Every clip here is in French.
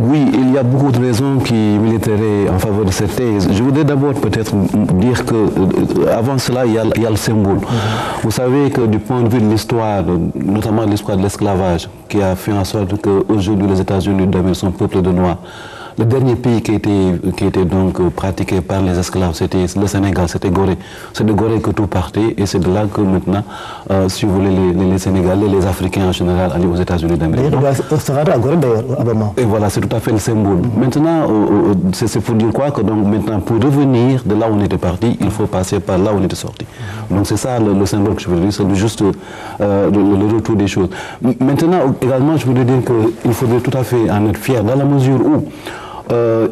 Oui, il y a beaucoup de raisons qui militeraient en faveur de cette thèse. Je voudrais d'abord peut-être dire que avant cela, il y a le symbole. Vous savez que du point de vue de l'histoire, notamment l'histoire de l'esclavage, qui a fait en sorte qu'aujourd'hui les États-Unis d'Amérique sont peuplés de Noirs. Le dernier pays qui était donc pratiqué par les esclaves, c'était le Sénégal, c'était Gorée. C'est de Gorée que tout partait et c'est de là que maintenant, si vous voulez, les Sénégalais, les Africains en général, allaient aux États-Unis d'Amérique. Et voilà, c'est tout à fait le symbole. Maintenant, c'est pour dire quoi que donc maintenant, pour revenir de là où on était parti, il faut passer par là où on était sorti. Donc c'est ça le symbole que je veux dire, c'est juste le retour des choses. Maintenant, également, je voudrais dire qu'il faudrait tout à fait en être fier dans la mesure où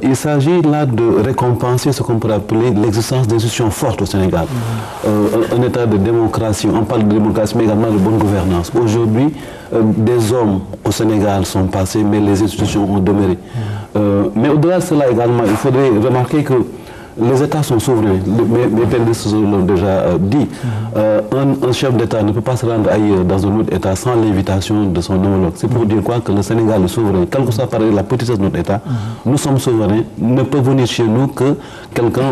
il s'agit là de récompenser ce qu'on pourrait appeler l'existence d'institutions fortes au Sénégal. Un état de démocratie, on parle de démocratie mais également de bonne gouvernance. Aujourd'hui, des hommes au Sénégal sont passés mais les institutions ont demeuré. Mais au-delà de cela également, il faudrait remarquer que les États sont souverains, mes prédécesseurs l'ont déjà dit. Un chef d'État ne peut pas se rendre ailleurs dans un autre État sans l'invitation de son homologue. C'est pour dire quoi que le Sénégal est souverain. Quelle que soit par exemple la petitesse de notre État, nous sommes souverains. Ne peut venir chez nous que quelqu'un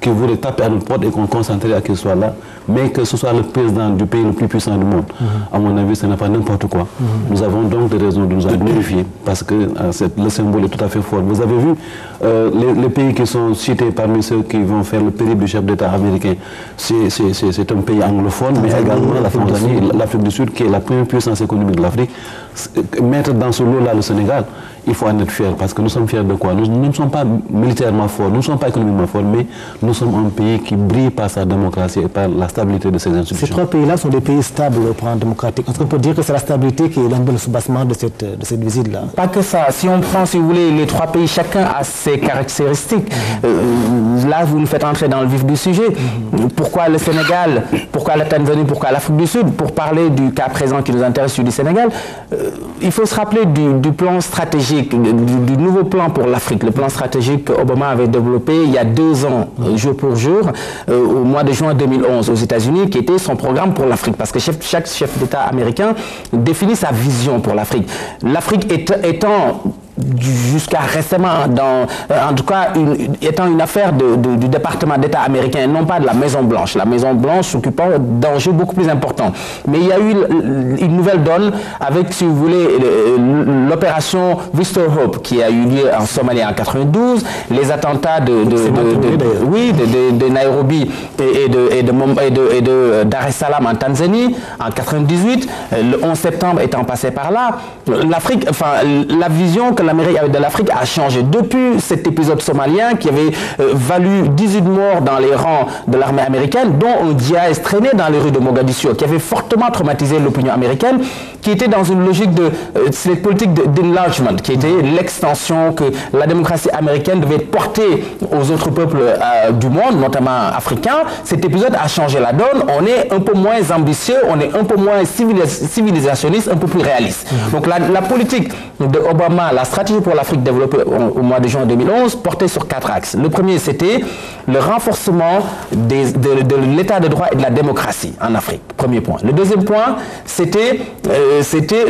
qui voulait taper à notre porte et qu'on concentrait à qu'il soit là, mais que ce soit le président du pays le plus puissant du monde. À mon avis, ce n'est pas n'importe quoi. Nous avons donc des raisons de nous en glorifier parce que le symbole est tout à fait fort. Vous avez vu les pays qui sont cités parmi ceux qui vont faire le périple du chef d'État américain. C'est un pays anglophone, mais également la Tanzanie, l'Afrique du Sud, qui est la première puissance économique de l'Afrique. Mettre dans ce lot-là le Sénégal, il faut en être fier parce que nous sommes fiers de quoi? Nous ne sommes pas militairement forts, nous ne sommes pas économiquement forts, mais nous sommes un pays qui brille par sa démocratie et par la stabilité de ses institutions. Ces trois pays-là sont des pays stables au plan démocratique. Est-ce qu'on peut dire que c'est la stabilité qui est l'un des soubassement de cette visite-là? Pas que ça. Si on prend, si vous voulez, les trois pays, chacun a ses caractéristiques. Là, vous nous faites entrer dans le vif du sujet. Pourquoi le Sénégal? Pourquoi la Tanzanie? Pourquoi l'Afrique du Sud? Pour parler du cas présent qui nous intéresse, celui du Sénégal, il faut se rappeler du plan stratégique, du nouveau plan pour l'Afrique, le plan stratégique qu'Obama avait développé il y a 2 ans, jour pour jour, au mois de juin 2011 aux États-Unis, qui était son programme pour l'Afrique. Parce que chaque chef d'État américain définit sa vision pour l'Afrique. L'Afrique étant jusqu'à récemment, en tout cas, étant une affaire du département d'État américain, non pas de la Maison-Blanche. La Maison-Blanche s'occupant d'enjeux beaucoup plus importants. Mais il y a eu une nouvelle donne avec, si vous voulez, l'opération Victor Hope qui a eu lieu en Somalie en 92, les attentats de Nairobi et de Dar es Salaam en Tanzanie en 98, le 11 septembre étant passé par là. L'Afrique, enfin, la vision que l'Amérique avait de l'Afrique a changé. Depuis cet épisode somalien qui avait valu 18 morts dans les rangs de l'armée américaine, dont un djihadiste traîné dans les rues de Mogadiscio, qui avait fortement traumatisé l'opinion américaine, qui était dans une logique de cette politique d'enlargement, qui était l'extension que la démocratie américaine devait porter aux autres peuples du monde, notamment africains. Cet épisode a changé la donne. On est un peu moins ambitieux, on est un peu moins civilisationniste, un peu plus réaliste. Donc la politique de Obama, la stratégie pour l'Afrique développée au mois de juin 2011 portait sur 4 axes. Le premier, c'était le renforcement de l'état de droit et de la démocratie en Afrique. Premier point. Le deuxième point, c'était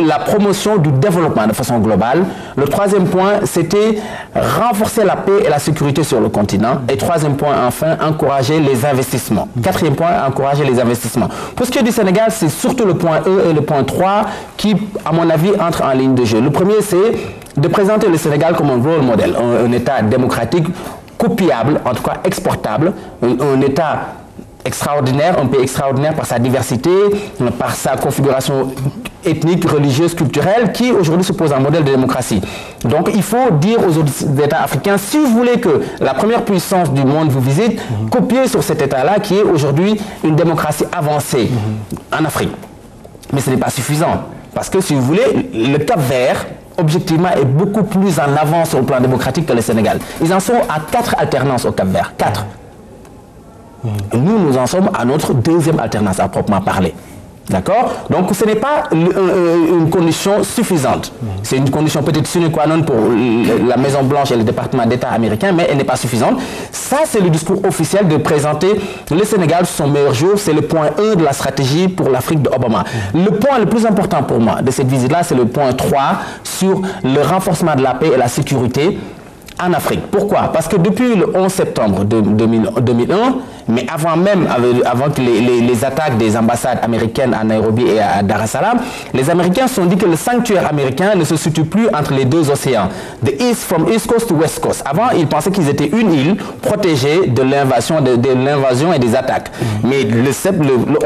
la promotion du développement de façon globale. Le troisième point, c'était renforcer la paix et la sécurité sur le continent. Et troisième point, enfin, encourager les investissements. Quatrième point, encourager les investissements. Pour ce qui est du Sénégal, c'est surtout le point E et le point 3 qui, à mon avis, entrent en ligne de jeu. Le premier, c'est de présenter le Sénégal comme un rôle modèle, un État démocratique copiable, en tout cas exportable, un État extraordinaire, un pays extraordinaire par sa diversité, par sa configuration ethnique, religieuse, culturelle, qui aujourd'hui se pose un modèle de démocratie. Donc il faut dire aux autres États africains, si vous voulez que la première puissance du monde vous visite, copiez sur cet État-là qui est aujourd'hui une démocratie avancée en Afrique. Mais ce n'est pas suffisant, parce que si vous voulez, le Cap-Vert, objectivement, est beaucoup plus en avance sur le plan démocratique que le Sénégal. Ils en sont à 4 alternances au Cap-Vert. 4. Nous en sommes à notre deuxième alternance à proprement parler. D'accord? Donc ce n'est pas une condition suffisante. C'est une condition peut-être sine qua non pour la Maison-Blanche et le département d'État américain, mais elle n'est pas suffisante. Ça, c'est le discours officiel de présenter le Sénégal sous son meilleur jour. C'est le point 1 de la stratégie pour l'Afrique d'Obama. Le point le plus important pour moi de cette visite-là, c'est le point 3 sur le renforcement de la paix et la sécurité en Afrique. Pourquoi? Parce que depuis le 11 septembre 2001, mais avant que les attaques des ambassades américaines à Nairobi et à Dar es Salaam, les Américains se sont dit que le sanctuaire américain ne se situe plus entre les deux océans. From East Coast to West Coast. Avant, ils pensaient qu'ils étaient une île protégée de l'invasion et des attaques. Mais le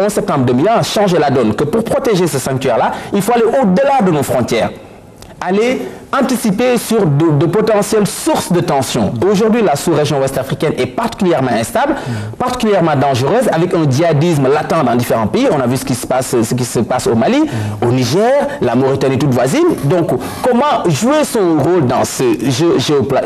11 septembre 2001 a changé la donne, que pour protéger ce sanctuaire-là, il faut aller au-delà de nos frontières. Aller anticiper sur de potentielles sources de tension. Aujourd'hui, la sous-région ouest-africaine est particulièrement instable, particulièrement dangereuse, avec un djihadisme latent dans différents pays. On a vu ce qui se passe au Mali, au Niger, la Mauritanie toute voisine. Donc, comment jouer son rôle dans ce jeu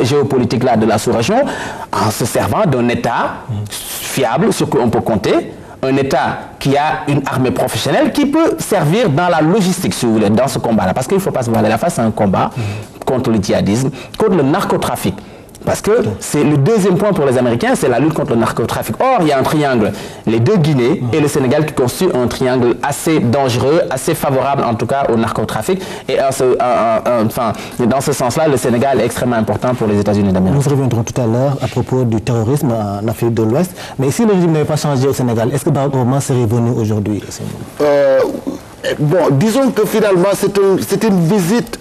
géopolitique-là de la sous-région en se servant d'un État fiable sur qui on peut compter, un État qui a une armée professionnelle qui peut servir dans la logistique, si vous voulez, dans ce combat-là. Parce qu'il ne faut pas se voiler la face, c'est un combat contre le djihadisme, contre le narcotrafic. Parce que c'est le deuxième point pour les Américains, c'est la lutte contre le narcotrafic. Or, il y a un triangle, les deux Guinées et le Sénégal qui constituent un triangle assez dangereux, assez favorable en tout cas au narcotrafic. Et dans ce sens-là, le Sénégal est extrêmement important pour les États-Unis d'Amérique. Nous reviendrons tout à l'heure à propos du terrorisme en Afrique de l'Ouest. Mais si le régime n'avait pas changé au Sénégal, est-ce que Barack Obama serait venu aujourd'hui? Bon, disons que finalement, c'est une visite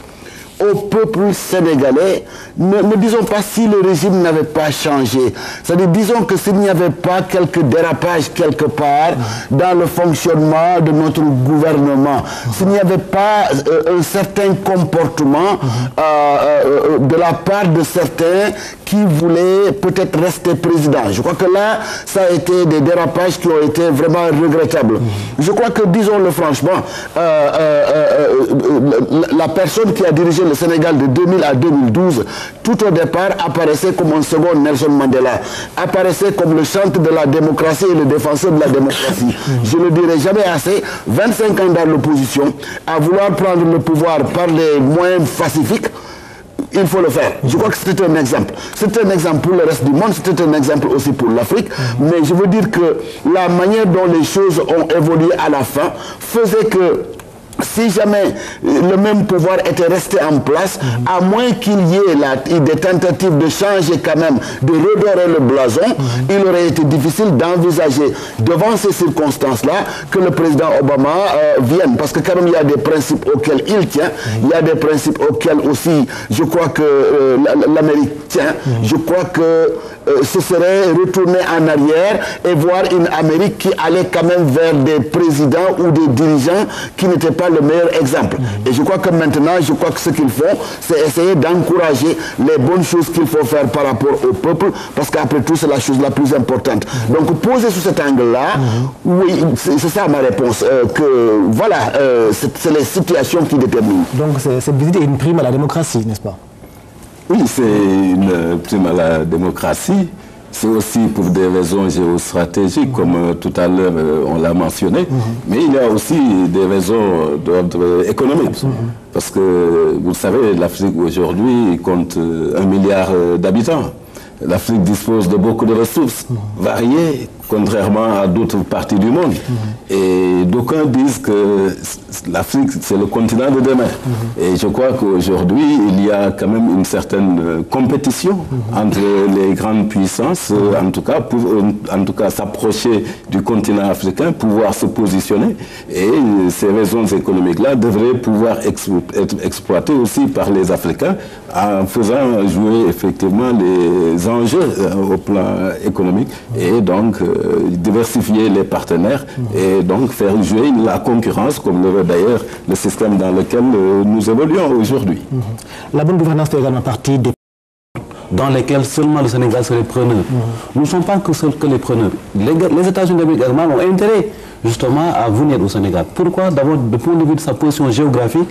au peuple sénégalais. Ne disons pas si le régime n'avait pas changé. C'est-à-dire, disons que s'il n'y avait pas quelques dérapages quelque part dans le fonctionnement de notre gouvernement, s'il n'y avait pas un certain comportement de la part de certains qui voulaient peut-être rester président. Je crois que là, ça a été des dérapages qui ont été vraiment regrettables. Je crois que, disons-le franchement, la personne qui a dirigé le Sénégal de 2000 à 2012, tout au départ, apparaissait comme un second Nelson Mandela, apparaissait comme le chantre de la démocratie et le défenseur de la démocratie. Je ne le dirai jamais assez, 25 ans dans l'opposition, à vouloir prendre le pouvoir par les moyens pacifiques, il faut le faire. Je crois que c'était un exemple. C'était un exemple pour le reste du monde, c'était un exemple aussi pour l'Afrique. Mais je veux dire que la manière dont les choses ont évolué à la fin faisait que si jamais le même pouvoir était resté en place, à moins qu'il y ait des tentatives de changer quand même, de redorer le blason, il aurait été difficile d'envisager devant ces circonstances-là que le président Obama vienne. Parce que quand même il y a des principes auxquels il tient, il y a des principes auxquels aussi je crois que l'Amérique tient. Je crois que ce serait retourner en arrière et voir une Amérique qui allait quand même vers des présidents ou des dirigeants qui n'étaient pas le meilleur exemple. Et je crois que maintenant, je crois que ce qu'il faut, c'est essayer d'encourager les bonnes choses qu'il faut faire par rapport au peuple, parce qu'après tout, c'est la chose la plus importante. Donc, poser sous cet angle-là, oui, c'est ça ma réponse, que voilà, c'est les situations qui déterminent. Donc, cette visite est une prime à la démocratie, n'est-ce pas? Oui, c'est une prime à la démocratie. C'est aussi pour des raisons géostratégiques, comme tout à l'heure on l'a mentionné. Mais il y a aussi des raisons d'ordre économique. Parce que, vous le savez, l'Afrique aujourd'hui compte 1 milliard d'habitants. L'Afrique dispose de beaucoup de ressources variées, contrairement à d'autres parties du monde. Et d'aucuns disent que l'Afrique, c'est le continent de demain. Et je crois qu'aujourd'hui, il y a quand même une certaine compétition entre les grandes puissances, en tout cas, pour s'approcher du continent africain, pouvoir se positionner. Et ces raisons économiques-là devraient pouvoir être exploitées aussi par les Africains en faisant jouer effectivement les enjeux au plan économique et donc diversifier les partenaires et donc faire jouer la concurrence, comme le veut d'ailleurs le système dans lequel nous évoluons aujourd'hui. La bonne gouvernance fait également partie des dans lesquels seulement le Sénégal serait preneur. Nous ne sommes pas que les preneurs. Les États-Unis d'Amérique également ont intérêt justement à venir au Sénégal. Pourquoi? D'abord, du point de vue de sa position géographique,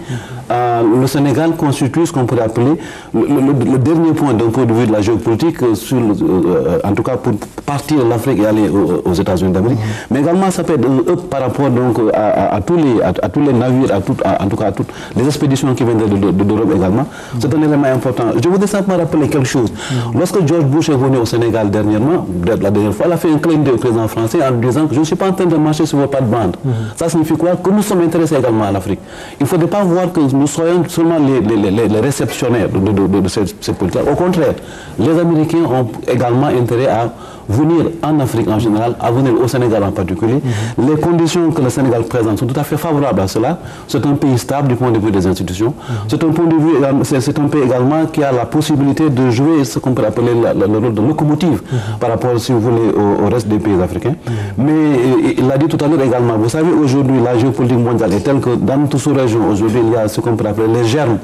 le Sénégal constitue ce qu'on pourrait appeler le dernier point d'un point de vue de la géopolitique, en tout cas pour partir de l'Afrique et aller aux États-Unis d'Amérique. Mais également, ça peut être un up par rapport donc, à tous les navires, en tout cas à toutes les expéditions qui viennent d'Europe également. C'est un élément important. Je voudrais simplement rappeler quelque chose. Lorsque George Bush est venu au Sénégal dernièrement, la dernière fois, il a fait un clin d'œil au président français en disant que je ne suis pas en train de marcher sur vos pas de bande. Ça signifie quoi? Que nous sommes intéressés également à l'Afrique. Il ne faudrait pas voir que nous soyons seulement les réceptionnaires de ces politiques. Au contraire, les Américains ont également intérêt à venir en Afrique en général, à venir au Sénégal en particulier. Les conditions que le Sénégal présente sont tout à fait favorables à cela. C'est un pays stable du point de vue des institutions. C'est un pays également qui a la possibilité de jouer ce qu'on peut appeler le rôle de locomotive par rapport, si vous voulez, au reste des pays africains. Mais il l'a dit tout à l'heure également, vous savez, aujourd'hui, la géopolitique mondiale est telle que dans toute sous-région, aujourd'hui, il y a ce qu'on peut appeler les germes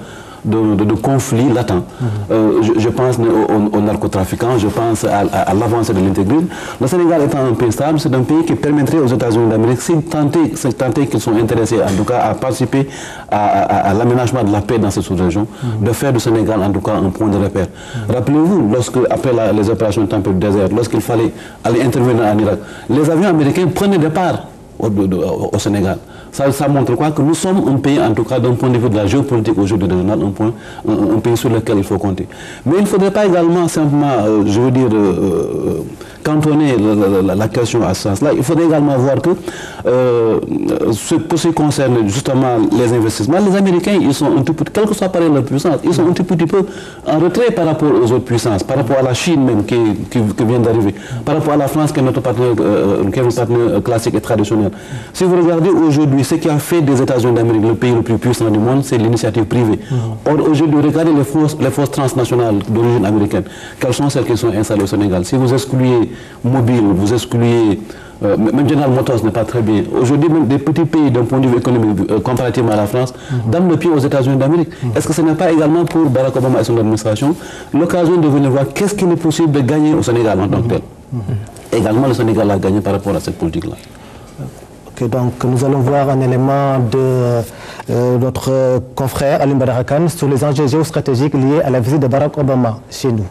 de conflits latents. Je pense aux narcotrafiquants, je pense à l'avancée de l'intégrisme. Le Sénégal étant un pays stable, c'est un pays qui permettrait aux États-Unis d'Amérique, si tant est qu'ils sont intéressés en tout cas à participer à l'aménagement de la paix dans cette sous-région, de faire du Sénégal en tout cas un point de repère. Rappelez-vous, après les opérations Tempête du désert, lorsqu'il fallait aller intervenir en Irak, les avions américains prenaient départ au Sénégal. Ça montre quoi? Que nous sommes un pays, en tout cas d'un point de vue de la géopolitique aujourd'hui régionale, un pays sur lequel il faut compter. Mais il ne faudrait pas également simplement, je veux dire, cantonner la question à ce sens-là. Il faudrait également voir que, pour ce qui concerne justement les investissements, les Américains, ils sont un tout petit, quelle que soit pareil leur puissance, ils sont un tout petit peu en retrait par rapport aux autres puissances, par rapport à la Chine même qui vient d'arriver, par rapport à la France qui est notre partenaire, classique et traditionnel. Si vous regardez aujourd'hui, ce qui a fait des États-Unis d'Amérique le pays le plus puissant du monde, c'est l'initiative privée. Or, aujourd'hui, regardez les forces transnationales d'origine américaine. Quelles sont celles qui sont installées au Sénégal? Si vous excluez Mobile, vous excluez... même General Motors n'est pas très bien. Aujourd'hui, même des petits pays d'un point de vue économique, comparativement à la France, donnent le pied aux États-Unis d'Amérique. Est-ce que ce n'est pas également pour Barack Obama et son administration l'occasion de venir voir qu'est-ce qu'il est possible de gagner au Sénégal en tant que tel? Également, le Sénégal a gagné par rapport à cette politique-là. Ok, donc nous allons voir un élément de notre confrère Alim Badara Kane sur les enjeux géostratégiques liés à la visite de Barack Obama chez nous.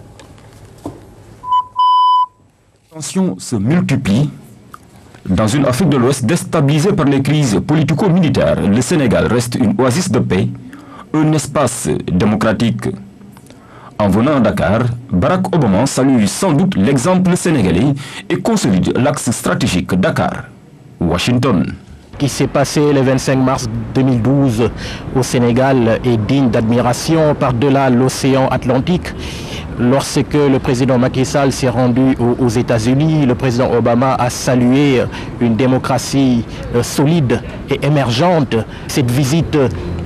Les tensions se multiplient. Dans une Afrique de l'Ouest déstabilisée par les crises politico-militaires, le Sénégal reste une oasis de paix, un espace démocratique. En venant à Dakar, Barack Obama salue sans doute l'exemple sénégalais et consolide l'axe stratégique Dakar-Washington. Qui s'est passé le 25 mars 2012 au Sénégal est digne d'admiration par-delà l'océan Atlantique. Lorsque le président Macky Sall s'est rendu aux États-Unis, le président Obama a salué une démocratie solide et émergente. Cette visite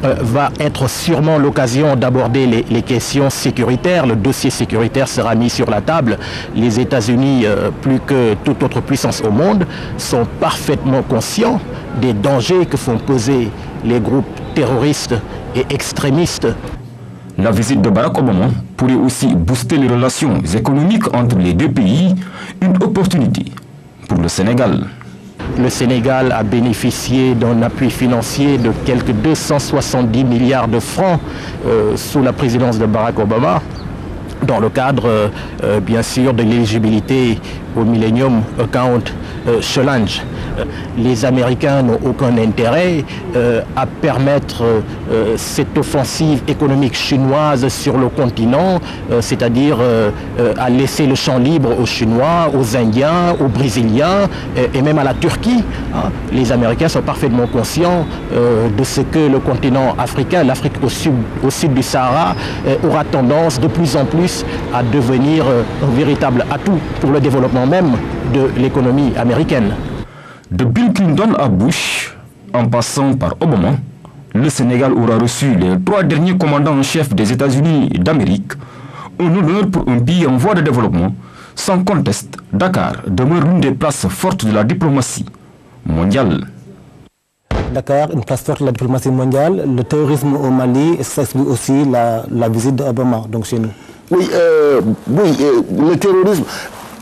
va être sûrement l'occasion d'aborder les questions sécuritaires. Le dossier sécuritaire sera mis sur la table. Les États-Unis, plus que toute autre puissance au monde, sont parfaitement conscients des dangers que font poser les groupes terroristes et extrémistes. La visite de Barack Obama pourrait aussi booster les relations économiques entre les deux pays, une opportunité pour le Sénégal. Le Sénégal a bénéficié d'un appui financier de quelques 270 milliards de francs sous la présidence de Barack Obama, dans le cadre, bien sûr, de l'éligibilité au Millennium Account Challenge. Les Américains n'ont aucun intérêt à permettre cette offensive économique chinoise sur le continent, c'est-à-dire à laisser le champ libre aux Chinois, aux Indiens, aux Brésiliens et même à la Turquie. Les Américains sont parfaitement conscients de ce que le continent africain, l'Afrique au sud du Sahara, aura tendance de plus en plus à devenir un véritable atout pour le développement même de l'économie américaine. De Bill Clinton à Bush, en passant par Obama, le Sénégal aura reçu les 3 derniers commandants en chef des États-Unis d'Amérique, un honneur pour un pays en voie de développement. Sans conteste, Dakar demeure l'une des places fortes de la diplomatie mondiale. Dakar, une place forte de la diplomatie mondiale, le terrorisme au Mali, ça explique aussi la visite d'Obama, donc chez nous. Oui, le terrorisme.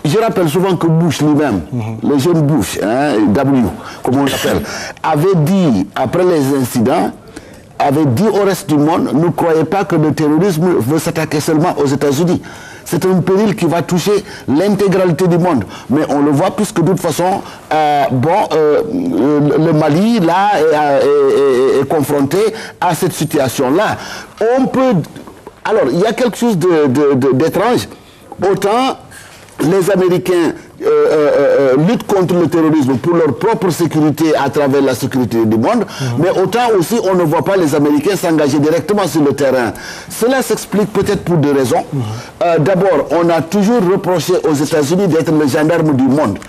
Je rappelle souvent que Bush lui-même, le jeune Bush, W, comme on l'appelle, avait dit, après les incidents, avait dit au reste du monde, ne croyez pas que le terrorisme veut s'attaquer seulement aux États-Unis. C'est un péril qui va toucher l'intégralité du monde. Mais on le voit puisque de toute façon, le Mali, là, est confronté à cette situation-là. On peut... Alors, il y a quelque chose d'étrange. Autant les Américains luttent contre le terrorisme pour leur propre sécurité à travers la sécurité du monde, mais autant aussi on ne voit pas les Américains s'engager directement sur le terrain. Cela s'explique peut-être pour deux raisons. D'abord, on a toujours reproché aux États-Unis d'être le gendarme du monde.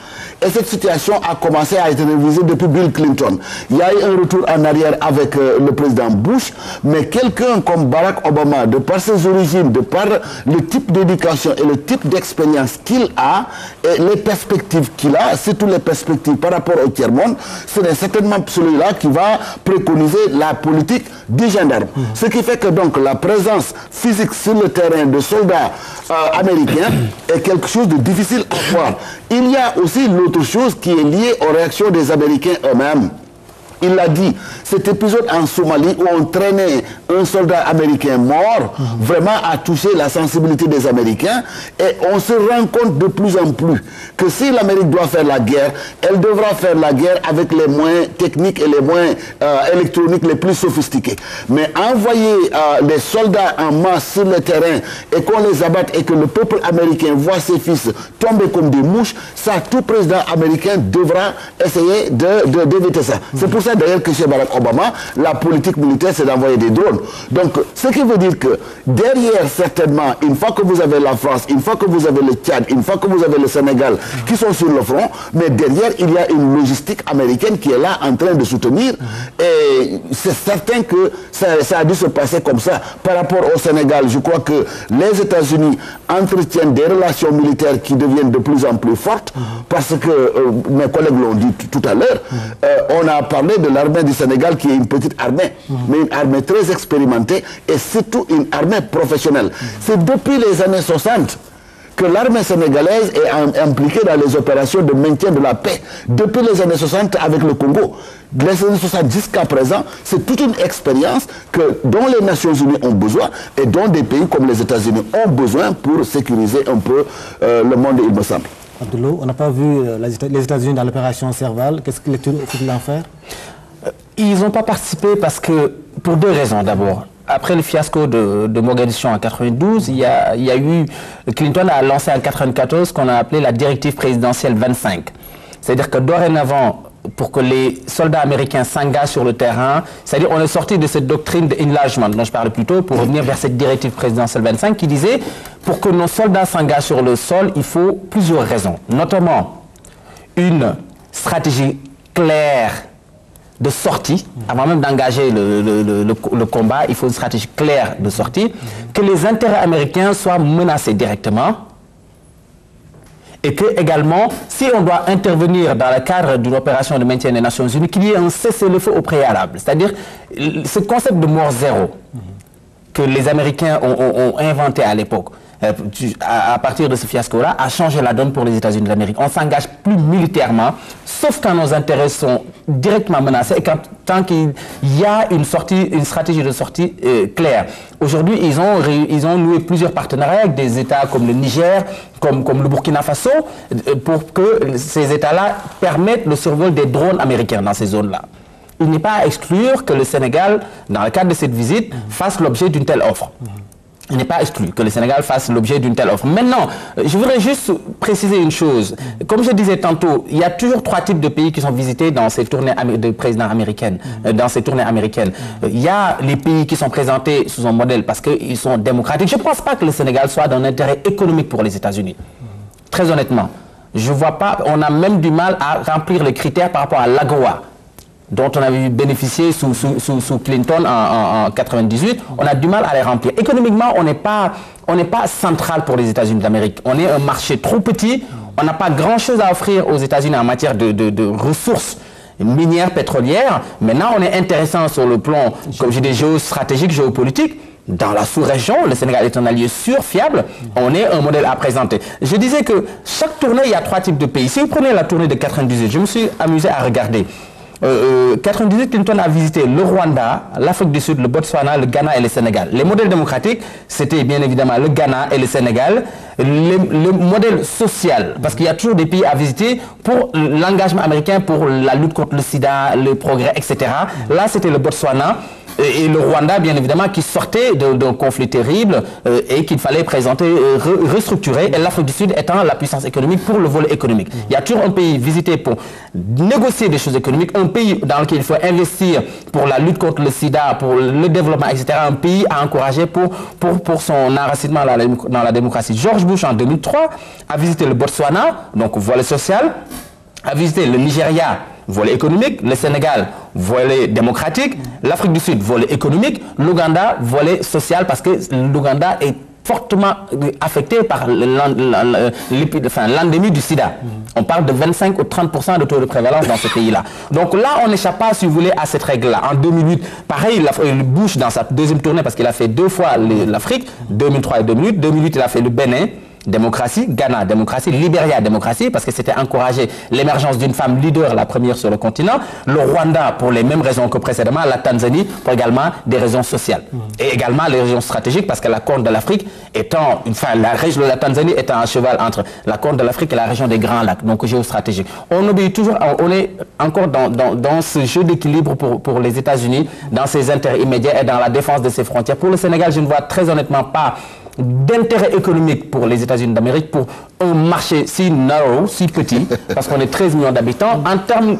Et cette situation a commencé à être révisée depuis Bill Clinton. Il y a eu un retour en arrière avec le président Bush, mais quelqu'un comme Barack Obama, de par ses origines, de par le type d'éducation et le type d'expérience qu'il a, et les perspectives qu'il a, surtout les perspectives par rapport au tiers-monde, ce n'est certainement celui-là qui va préconiser la politique du gendarme. Ce qui fait que donc la présence physique sur le terrain de soldats américains est quelque chose de difficile à voir. Il y a aussi l'autre chose qui est liée aux réactions des Américains eux-mêmes. Il l'a dit, cet épisode en Somalie où on traînait un soldat américain mort, vraiment a touché la sensibilité des Américains. Et on se rend compte de plus en plus que si l'Amérique doit faire la guerre, elle devra faire la guerre avec les moyens techniques et les moyens électroniques les plus sophistiqués. Mais envoyer des soldats en masse sur le terrain et qu'on les abatte et que le peuple américain voit ses fils tomber comme des mouches, ça, tout président américain devra essayer d'éviter ça. C'est pour ça d'ailleurs que chez Barack Obama, la politique militaire, c'est d'envoyer des drones. Donc, ce qui veut dire que derrière, certainement, une fois que vous avez la France, une fois que vous avez le Tchad, une fois que vous avez le Sénégal qui sont sur le front, mais derrière, il y a une logistique américaine qui est là en train de soutenir. Et c'est certain que ça a dû se passer comme ça. Par rapport au Sénégal, je crois que les États-Unis entretiennent des relations militaires qui deviennent de plus en plus fortes, parce que, mes collègues l'ont dit tout à l'heure, on a parlé de l'armée du Sénégal qui est une petite armée, mais une armée très expérimentée et surtout une armée professionnelle. C'est depuis les années 60 que l'armée sénégalaise est impliquée dans les opérations de maintien de la paix. Depuis les années 60 avec le Congo, les années 60 jusqu'à présent, c'est toute une expérience dont les Nations Unies ont besoin et dont des pays comme les États-Unis ont besoin pour sécuriser un peu le monde, il me semble. Abdoulou, on n'a pas vu les États-Unis dans l'opération Serval. Qu'est-ce qu'il en faire? Ils n'ont pas participé parce que, pour deux raisons d'abord. Après le fiasco de Mogadiscio en 92, il y a eu, Clinton a lancé en 94 ce qu'on a appelé la directive présidentielle 25. C'est-à-dire que dorénavant, pour que les soldats américains s'engagent sur le terrain, c'est-à-dire on est sorti de cette doctrine d'enlargement dont je parlais plus tôt pour revenir vers cette directive présidentielle 25 qui disait pour que nos soldats s'engagent sur le sol, il faut plusieurs raisons, notamment une stratégie claire de sortie, avant même d'engager le combat, il faut une stratégie claire de sortie, que les intérêts américains soient menacés directement, et que également, si on doit intervenir dans le cadre d'une opération de maintien des Nations Unies, qu'il y ait un cessez-le-feu au préalable. C'est-à-dire, ce concept de mort zéro que les Américains ont inventé à l'époque, à partir de ce fiasco-là, a changé la donne pour les États-Unis d'Amérique. On ne s'engage plus militairement, sauf quand nos intérêts sont directement menacés et tant qu'il y a une stratégie de sortie claire. Aujourd'hui, ils ont noué plusieurs partenariats avec des États comme le Niger, comme le Burkina Faso, pour que ces États-là permettent le survol des drones américains dans ces zones-là. Il n'est pas à exclure que le Sénégal, dans le cadre de cette visite, fasse l'objet d'une telle offre. Il n'est pas exclu que le Sénégal fasse l'objet d'une telle offre. Maintenant, je voudrais juste préciser une chose. Comme je disais tantôt, il y a toujours trois types de pays qui sont visités dans ces tournées de présidents américaines. Il y a les pays qui sont présentés sous un modèle parce qu'ils sont démocratiques. Je ne pense pas que le Sénégal soit d'un intérêt économique pour les États-Unis. Très honnêtement, je ne vois pas. On a même du mal à remplir les critères par rapport à l'AGOA, dont on avait bénéficié sous Clinton en 98, on a du mal à les remplir. Économiquement, on n'est pas central pour les États-Unis d'Amérique. On est un marché trop petit, on n'a pas grand-chose à offrir aux États-Unis en matière de ressources minières, pétrolières. Maintenant, on est intéressant sur le plan, comme j'ai dit, géostratégique, géopolitique. Dans la sous-région, le Sénégal est un allié sûr, fiable, on est un modèle à présenter. Je disais que chaque tournée, il y a trois types de pays. Si vous prenez la tournée de 98, je me suis amusé à regarder. 98, Clinton a visité le Rwanda, l'Afrique du Sud, le Botswana, le Ghana et le Sénégal. Les modèles démocratiques, c'était bien évidemment le Ghana et le Sénégal. Le modèle social, parce qu'il y a toujours des pays à visiter pour l'engagement américain, pour la lutte contre le sida, le progrès, etc. Là, c'était le Botswana. Et le Rwanda, bien évidemment, qui sortait d'un conflit terrible et qu'il fallait présenter, restructurer, et l'Afrique du Sud étant la puissance économique pour le volet économique. Il y a toujours un pays visité pour négocier des choses économiques, un pays dans lequel il faut investir pour la lutte contre le sida, pour le développement, etc. Un pays à encourager pour son enracinement dans la démocratie. George Bush, en 2003, a visité le Botswana, donc volet social, a visité le Nigeria, volet économique, le Sénégal, volet démocratique, l'Afrique du Sud, volet économique, l'Ouganda, volet social, parce que l'Ouganda est fortement affecté par l'endémie du sida. On parle de 25 ou 30% de taux de prévalence dans ce pays-là. Donc là, on n'échappe pas, si vous voulez, à cette règle-là. En 2008, pareil, Bush, dans sa deuxième tournée, parce qu'il a fait 2 fois l'Afrique, 2003 et 2008. 2008, il a fait le Bénin, démocratie, Ghana, démocratie, Libéria, démocratie, parce que c'était encourager l'émergence d'une femme leader, la première sur le continent. Le Rwanda, pour les mêmes raisons que précédemment, la Tanzanie, pour également des raisons sociales. Et également les raisons stratégiques, parce que la Corne de l'Afrique étant, la région de la Tanzanie étant un cheval entre la Corne de l'Afrique et la région des Grands Lacs, donc géostratégique. On obéit toujours, on est encore dans ce jeu d'équilibre pour les États-Unis, dans ses intérêts immédiats et dans la défense de ses frontières. Pour le Sénégal, je ne vois très honnêtement pas d'intérêt économique pour les États-Unis d'Amérique, pour un marché si narrow, si petit, parce qu'on est 13 millions d'habitants. En termes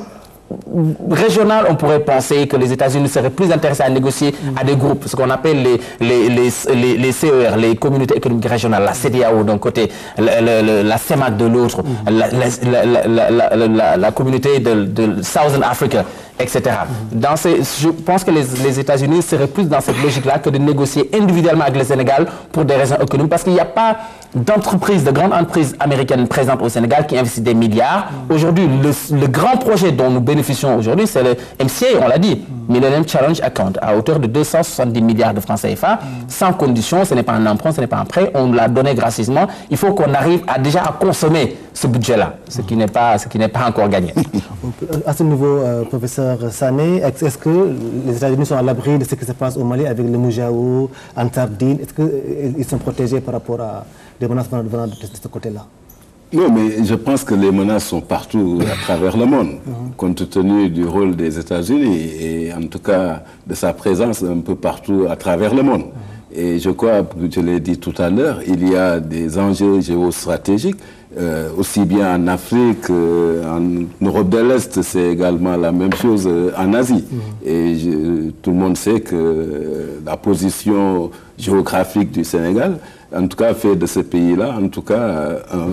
régional, on pourrait penser que les États-Unis seraient plus intéressés à négocier à des groupes, ce qu'on appelle les CER, les communautés économiques régionales, la CEDEAO d'un côté, la CEMAC de l'autre, la communauté de Southern Africa, etc. Je pense que les États-Unis seraient plus dans cette logique-là que de négocier individuellement avec le Sénégal pour des raisons économiques, parce qu'il n'y a pas d'entreprises, de grandes entreprises américaines présentes au Sénégal qui investissent des milliards. Aujourd'hui, le grand projet dont nous bénéficions aujourd'hui, c'est le MCA, on l'a dit, Millennium Challenge Account, à hauteur de 270 milliards de francs CFA, sans condition, ce n'est pas un emprunt, ce n'est pas un prêt, on l'a donné gracieusement. Il faut qu'on arrive déjà à consommer ce budget-là, ce qui n'est pas encore gagné. À ce niveau, professeur Sané, est-ce que les États-Unis sont à l'abri de ce qui se passe au Mali avec le Moujahou, Ansar-Dine? Est-ce qu'ils sont protégés par rapport à des menaces venant de ce côté-là? Non, mais je pense que les menaces sont partout à travers le monde, compte tenu du rôle des États-Unis et en tout cas de sa présence un peu partout à travers le monde. Et je crois, je l'ai dit tout à l'heure, il y a des enjeux géostratégiques, aussi bien en Afrique, en Europe de l'Est, c'est également la même chose en Asie. Et tout le monde sait que la position géographique du Sénégal, en tout cas, fait de ce pays-là, en tout cas, un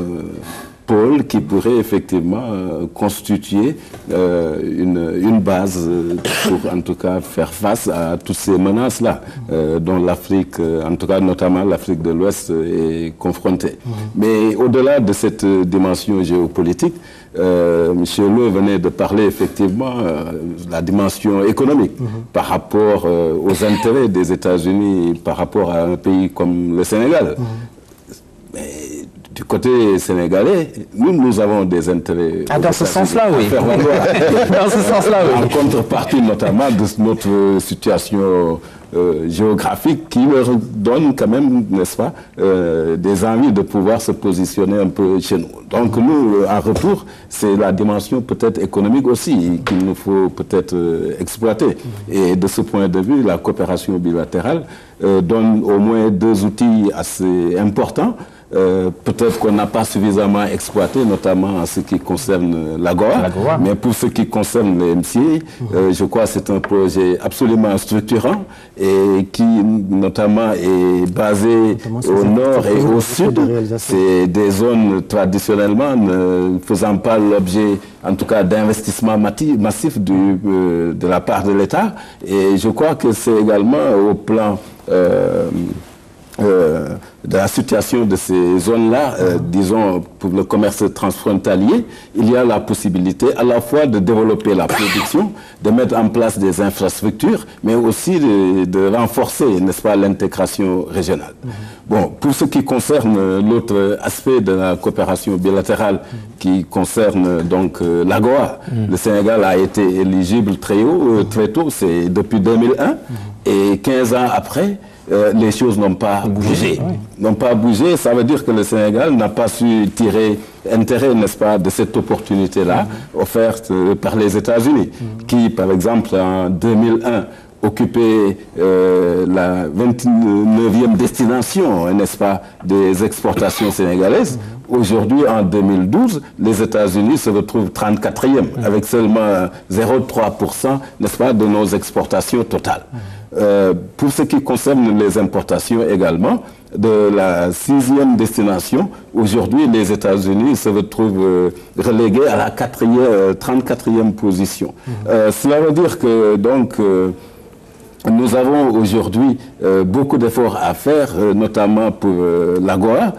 pôle qui pourrait effectivement constituer une base pour, en tout cas, faire face à toutes ces menaces-là, dont l'Afrique, en tout cas, notamment l'Afrique de l'Ouest, est confrontée. Mais au-delà de cette dimension géopolitique, M. Le venait de parler effectivement de la dimension économique par rapport aux intérêts des États-Unis par rapport à un pays comme le Sénégal. Mais du côté sénégalais, nous avons des intérêts. Dans ce sens-là, oui. Dans ce sens-là, oui. En contrepartie notamment de notre situation géographique qui leur donne quand même, n'est-ce pas, des envies de pouvoir se positionner un peu chez nous. Donc nous, en retour, c'est la dimension peut-être économique aussi qu'il nous faut peut-être exploiter. Et de ce point de vue, la coopération bilatérale donne au moins 2 outils assez importants. Peut-être qu'on n'a pas suffisamment exploité, notamment en ce qui concerne l'AGOA, mais pour ce qui concerne les MCA, je crois que c'est un projet absolument structurant et qui notamment est basé au nord et au sud. C'est des zones traditionnellement ne faisant pas l'objet, en tout cas, d'investissements massifs de la part de l'État. Et je crois que c'est également au plan de la situation de ces zones-là, disons, pour le commerce transfrontalier, il y a la possibilité à la fois de développer la production, de mettre en place des infrastructures, mais aussi de renforcer, n'est-ce pas, l'intégration régionale. Bon, pour ce qui concerne l'autre aspect de la coopération bilatérale, qui concerne donc l'AGOA, le Sénégal a été éligible très tôt, c'est depuis 2001, et 15 ans après, les choses n'ont pas bougé. N'ont pas bougé, ça veut dire que le Sénégal n'a pas su tirer intérêt, n'est-ce pas, de cette opportunité-là offerte par les États-Unis, qui, par exemple, en 2001, occupait la 29e destination, n'est-ce pas, des exportations sénégalaises. Aujourd'hui, en 2012, les États-Unis se retrouvent 34e, avec seulement 0,3%, n'est-ce pas, de nos exportations totales. Pour ce qui concerne les importations également, de la 6e destination, aujourd'hui les États-Unis se retrouvent relégués à la 34e position. Cela veut dire que donc nous avons aujourd'hui beaucoup d'efforts à faire, notamment pour l'AGOA.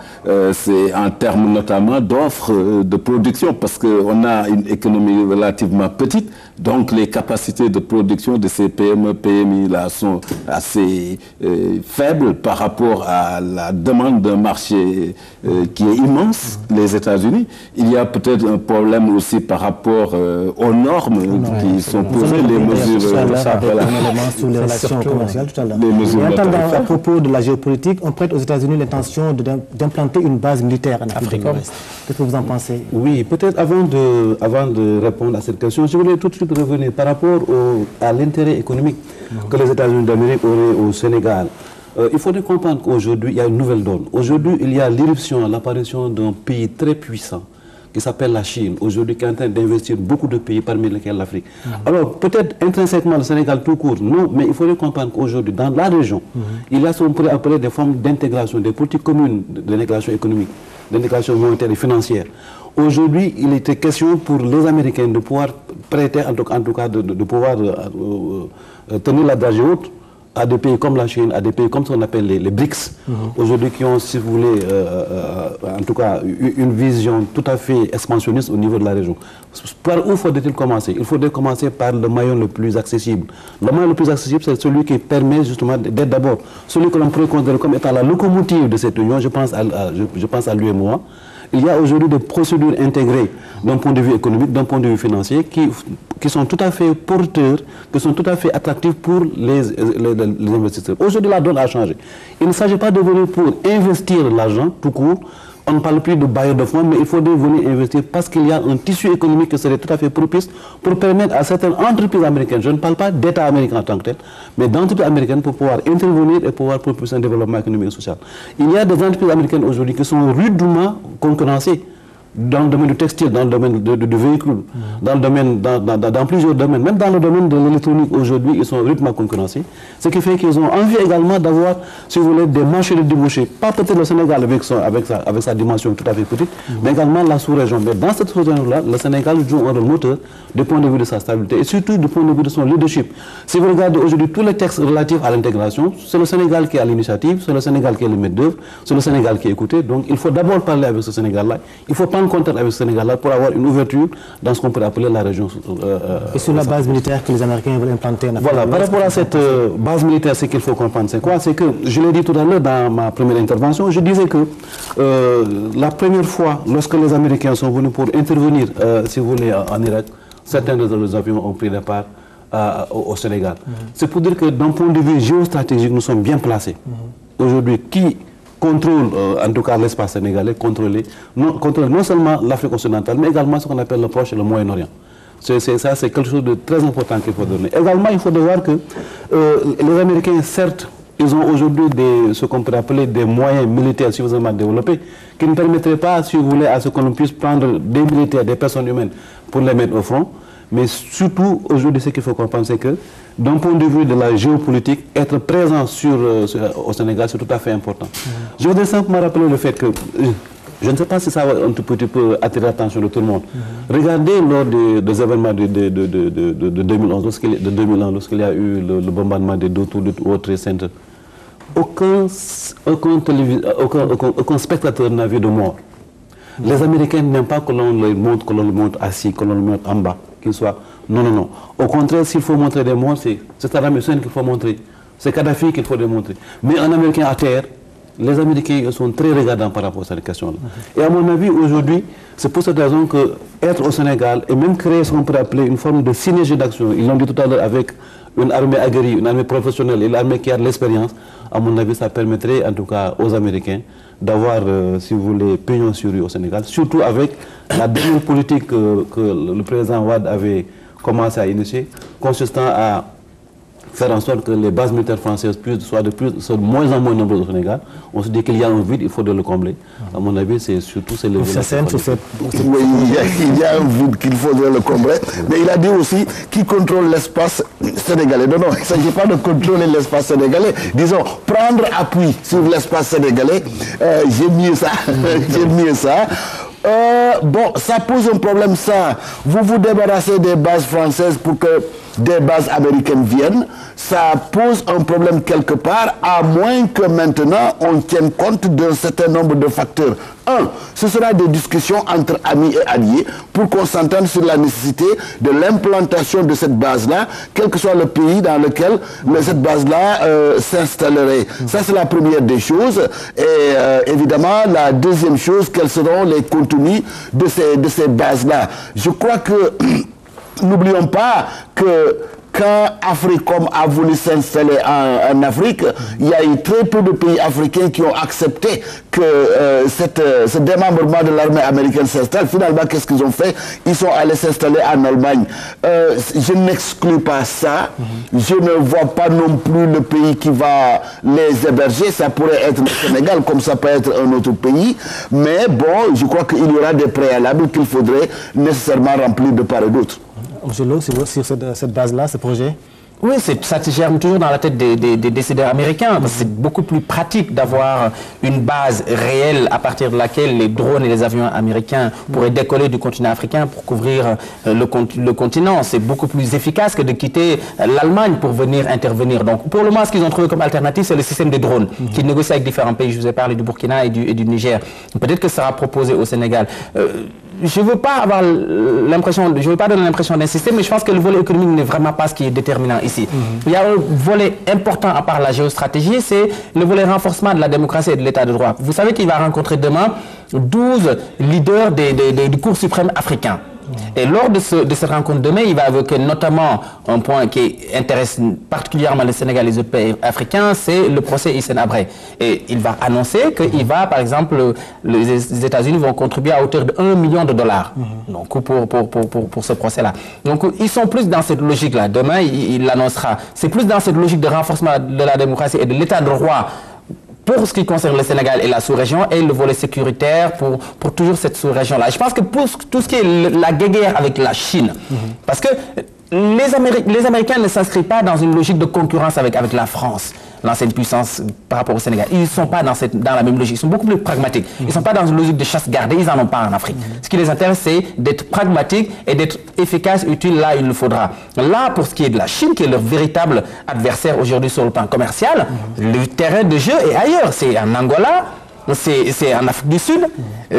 C'est en termes notamment d'offres de production, parce qu'on a une économie relativement petite, donc les capacités de production de ces PME, PMI-là sont assez faibles par rapport à la demande d'un marché qui est immense, les États-Unis. Il y a peut-être un problème aussi par rapport aux normes qui sont posées, les mesures... commerciales tout à l'heure. À propos de la géopolitique, on prête aux États-Unis l'intention d'implanter une base militaire en Afrique de l'Ouest. Qu'est-ce que vous en pensez? Oui, peut-être avant de répondre à cette question, je voulais tout de suite revenir par rapport à l'intérêt économique que les États-Unis d'Amérique auraient au Sénégal. Il faudrait comprendre qu'aujourd'hui, il y a une nouvelle donne. Aujourd'hui, il y a l'irruption, l'apparition d'un pays très puissant qui s'appelle la Chine, aujourd'hui qui est en train d'investir beaucoup de pays, parmi lesquels l'Afrique. Alors, peut-être intrinsèquement le Sénégal tout court, non, mais il faudrait comprendre qu'aujourd'hui, dans la région, il y a ce qu'on pourrait appeler des formes d'intégration, des politiques communes d'intégration économique, d'intégration monétaire et financière. Aujourd'hui, il était question pour les Américains de pouvoir prêter, en tout cas de pouvoir tenir la dragée haute à des pays comme la Chine, à des pays comme ce qu'on appelle les BRICS, aujourd'hui qui ont, si vous voulez, en tout cas, une vision tout à fait expansionniste au niveau de la région. Par où faudrait-il commencer? Il faudrait commencer par le maillon le plus accessible. Le maillon le plus accessible, c'est celui qui permet justement d'être d'abord celui que l'on pourrait considérer comme étant la locomotive de cette union, je pense à l'UEMOA. Il y a aujourd'hui des procédures intégrées d'un point de vue économique, d'un point de vue financier, qui sont tout à fait porteurs, qui sont tout à fait attractifs pour les investisseurs. Aujourd'hui, la donne a changé. Il ne s'agit pas de venir pour investir l'argent tout court. On ne parle plus de bailleurs de fonds, mais il faudrait venir investir parce qu'il y a un tissu économique qui serait tout à fait propice pour permettre à certaines entreprises américaines, je ne parle pas d'État américain en tant que tel, mais d'entreprises américaines pour pouvoir intervenir et pouvoir propulser un développement économique et social. Il y a des entreprises américaines aujourd'hui qui sont rudement concurrencées dans le domaine du textile, dans le domaine du véhicule, dans plusieurs domaines, même dans le domaine de l'électronique aujourd'hui, ils sont rudement concurrencés. Ce qui fait qu'ils ont envie également d'avoir, si vous voulez, des marchés de débouchés. Pas peut-être le Sénégal avec sa dimension tout à fait petite, mais également la sous-région. Mais dans cette sous-région-là, le Sénégal joue un rôle moteur du point de vue de sa stabilité et surtout du point de vue de son leadership. Si vous regardez aujourd'hui tous les textes relatifs à l'intégration, c'est le Sénégal qui a l'initiative, c'est le Sénégal qui est le maître d'œuvre, c'est le Sénégal qui est écouté. Donc il faut d'abord parler avec ce Sénégal-là. Il faut prendre contact avec ce Sénégal-là pour avoir une ouverture dans ce qu'on pourrait appeler la région. Et sur la base militaire que les Américains veulent implanter en Afrique. Voilà, par rapport à cette base militaire, ce qu'il faut comprendre, c'est quoi? C'est que, je l'ai dit tout à l'heure dans ma première intervention, je disais que la première fois, lorsque les Américains sont venus pour intervenir, si vous voulez, en Irak, certains de nos avions ont pris départ au Sénégal. C'est pour dire que d'un point de vue géostratégique, nous sommes bien placés. Aujourd'hui, qui contrôle, en tout cas l'espace sénégalais, contrôle non seulement l'Afrique occidentale, mais également ce qu'on appelle le Proche et le Moyen-Orient. Ça, c'est quelque chose de très important qu'il faut donner. Également, il faut voir que les Américains, certes, ils ont aujourd'hui ce qu'on pourrait appeler des moyens militaires suffisamment développés, qui ne permettraient pas, si vous voulez, à ce qu'on puisse prendre des militaires, des personnes humaines, pour les mettre au front. Mais surtout, aujourd'hui, ce qu'il faut comprendre, c'est que, d'un point de vue de la géopolitique, être présent au Sénégal, c'est tout à fait important. Je voudrais simplement rappeler le fait que, je ne sais pas si ça va un tout petit peu attirer l'attention de tout le monde. Regardez lors des événements de 2011, lorsqu'il y a eu le bombardement des deux tours du World Trade Center. aucun spectateur n'a vu de mort. Les Américains n'aiment pas que l'on le montre assis, que l'on le montre en bas, qu'il soit... Non, non, non. Au contraire, s'il faut montrer des morts, c'est Saddam Hussein qu'il faut montrer. C'est Kadhafi qu'il faut démontrer. Mais un Américain à terre, les Américains sont très regardants par rapport à cette question-là. Et à mon avis, aujourd'hui, c'est pour cette raison qu'être au Sénégal et même créer ce qu'on pourrait appeler une forme de synergie d'action, ils l'ont dit tout à l'heure avec une armée aguerrie, une armée professionnelle et l'armée qui a de l'expérience, à mon avis, ça permettrait en tout cas aux Américains d'avoir, si vous voulez, pignon sur rue au Sénégal, surtout avec la dernière politique que le président Wade avait commencé à initier, consistant à faire en sorte que les bases militaires françaises soient de moins en moins nombreuses au Sénégal. On se dit qu'il y a un vide, il faut le combler. À mon avis, c'est surtout ces leviers. Oui, il y a un vide qu'il faudrait le combler. Mais il a dit aussi qu'il contrôle l'espace sénégalais. Non, non, il ne s'agit pas de contrôler l'espace sénégalais. Disons, prendre appui sur l'espace sénégalais. J'aime mieux ça. J'aime mieux ça. Bon, ça pose un problème, ça. Vous vous débarrassez des bases françaises pour que des bases américaines viennent. Ça pose un problème quelque part, à moins que maintenant on tienne compte d'un certain nombre de facteurs. Un, ce sera des discussions entre amis et alliés pour qu'on s'entende sur la nécessité de l'implantation de cette base-là, quel que soit le pays dans lequel cette base-là s'installerait. Ça, c'est la première des choses. Et évidemment, la deuxième chose, quels seront les contenus de ces bases-là. Je crois que n'oublions pas que quand Africom a voulu s'installer en Afrique, il y a eu très peu de pays africains qui ont accepté que ce démembrement de l'armée américaine s'installe. Finalement, qu'est-ce qu'ils ont fait? Ils sont allés s'installer en Allemagne. Je n'exclus pas ça. Je ne vois pas non plus le pays qui va les héberger. Ça pourrait être le Sénégal, comme ça peut être un autre pays. Mais bon, je crois qu'il y aura des préalables qu'il faudrait nécessairement remplir de part et d'autre. Monsieur Lo, sur cette base-là, ce projet? Oui, ça se germe toujours dans la tête des décideurs américains. C'est beaucoup plus pratique d'avoir une base réelle à partir de laquelle les drones et les avions américains pourraient décoller du continent africain pour couvrir le continent. C'est beaucoup plus efficace que de quitter l'Allemagne pour venir intervenir. Donc, pour le moment, ce qu'ils ont trouvé comme alternative, c'est le système des drones qui négocie avec différents pays. Je vous ai parlé du Burkina et du Niger. Peut-être que ça sera proposé au Sénégal. Je ne veux pas avoir l'impression, je veux pas donner l'impression d'insister, mais je pense que le volet économique n'est vraiment pas ce qui est déterminant ici. Il y a un volet important à part la géostratégie, c'est le volet renforcement de la démocratie et de l'état de droit. Vous savez qu'il va rencontrer demain 12 leaders du Cour suprême africain. Et lors de cette rencontre demain, il va évoquer notamment un point qui intéresse particulièrement le Sénégal et les autres pays africains, c'est le procès Hissène Habré. Et il va annoncer qu'il va, par exemple, les États-Unis vont contribuer à hauteur de $1 million donc, pour ce procès-là. Donc ils sont plus dans cette logique-là. Demain, il l'annoncera. C'est plus dans cette logique de renforcement de la démocratie et de l'état de droit pour ce qui concerne le Sénégal et la sous-région, et le volet sécuritaire pour toujours cette sous-région-là. Je pense que pour tout ce qui est la guerre avec la Chine, parce que les Américains ne s'inscrivent pas dans une logique de concurrence avec la France, l'ancienne puissance par rapport au Sénégal. Ils ne sont pas dans la même logique, ils sont beaucoup plus pragmatiques. Ils ne sont pas dans une logique de chasse gardée, ils n'en ont pas en Afrique. Ce qui les intéresse, c'est d'être pragmatiques et d'être efficaces, utiles là où il le faudra. Là, pour ce qui est de la Chine, qui est leur véritable adversaire aujourd'hui sur le plan commercial, le terrain de jeu est ailleurs. C'est en Angola, c'est en Afrique du Sud,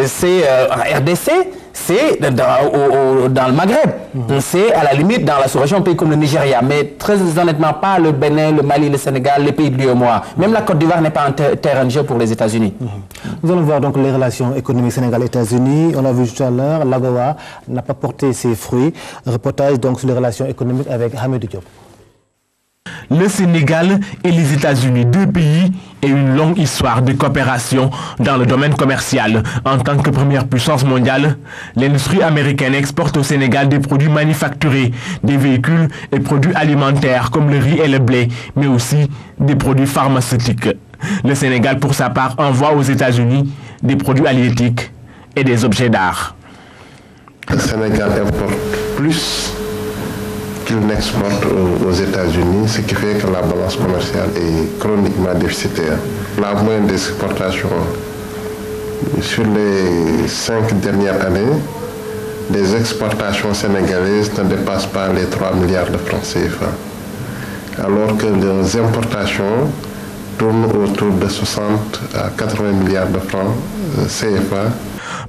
c'est en RDC, c'est dans le Maghreb, c'est à la limite dans la sous-région, un pays comme le Nigeria, mais très honnêtement pas le Bénin, le Mali, le Sénégal, les pays de l'UEMOA. Même la Côte d'Ivoire n'est pas un terrain de jeu pour les États-Unis. Nous allons voir donc les relations économiques Sénégal-États-Unis. On l'a vu tout à l'heure, l'AGOA n'a pas porté ses fruits. Reportage donc sur les relations économiques avec Hamidou Diop. Le Sénégal et les États-Unis, deux pays et une longue histoire de coopération dans le domaine commercial. En tant que première puissance mondiale, l'industrie américaine exporte au Sénégal des produits manufacturés, des véhicules et produits alimentaires comme le riz et le blé, mais aussi des produits pharmaceutiques. Le Sénégal, pour sa part, envoie aux États-Unis des produits halieutiques et des objets d'art. Le Sénégal importe plus qu'il n'exporte aux États-Unis, ce qui fait que la balance commerciale est chroniquement déficitaire. La moyenne des exportations sur les 5 dernières années, les exportations sénégalaises ne dépassent pas les 3 milliards de francs CFA. Alors que les importations tourne autour de 60 à 80 milliards de francs CFA.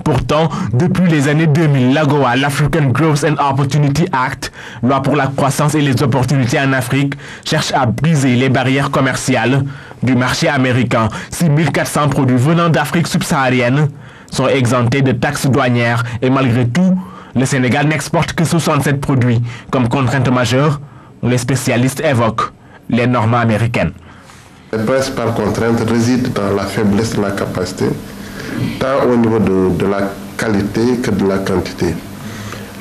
Pourtant, depuis les années 2000, l'AGOA, l'African Growth and Opportunity Act, loi pour la croissance et les opportunités en Afrique, cherche à briser les barrières commerciales du marché américain. 6400 produits venant d'Afrique subsaharienne sont exemptés de taxes douanières et malgré tout, le Sénégal n'exporte que 67 produits. Comme contrainte majeure, les spécialistes évoquent les normes américaines. Les principales contraintes résident dans la faiblesse de la capacité, tant au niveau de la qualité que de la quantité.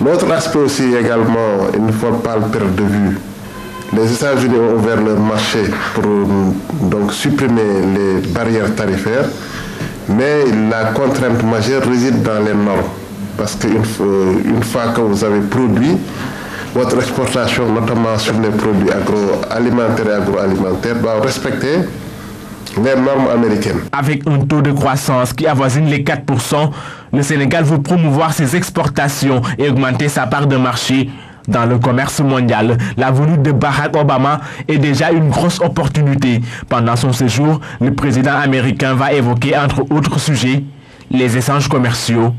L'autre aspect aussi également, il ne faut pas le perdre de vue. Les États-Unis ont ouvert leur marché pour donc supprimer les barrières tarifaires, mais la contrainte majeure réside dans les normes. Parce qu'une fois que vous avez produit, votre exportation, notamment sur les produits agroalimentaires et agroalimentaires, doit respecter les normes américaines. Avec un taux de croissance qui avoisine les 4%, le Sénégal veut promouvoir ses exportations et augmenter sa part de marché dans le commerce mondial. La venue de Barack Obama est déjà une grosse opportunité. Pendant son séjour, le président américain va évoquer, entre autres sujets, les échanges commerciaux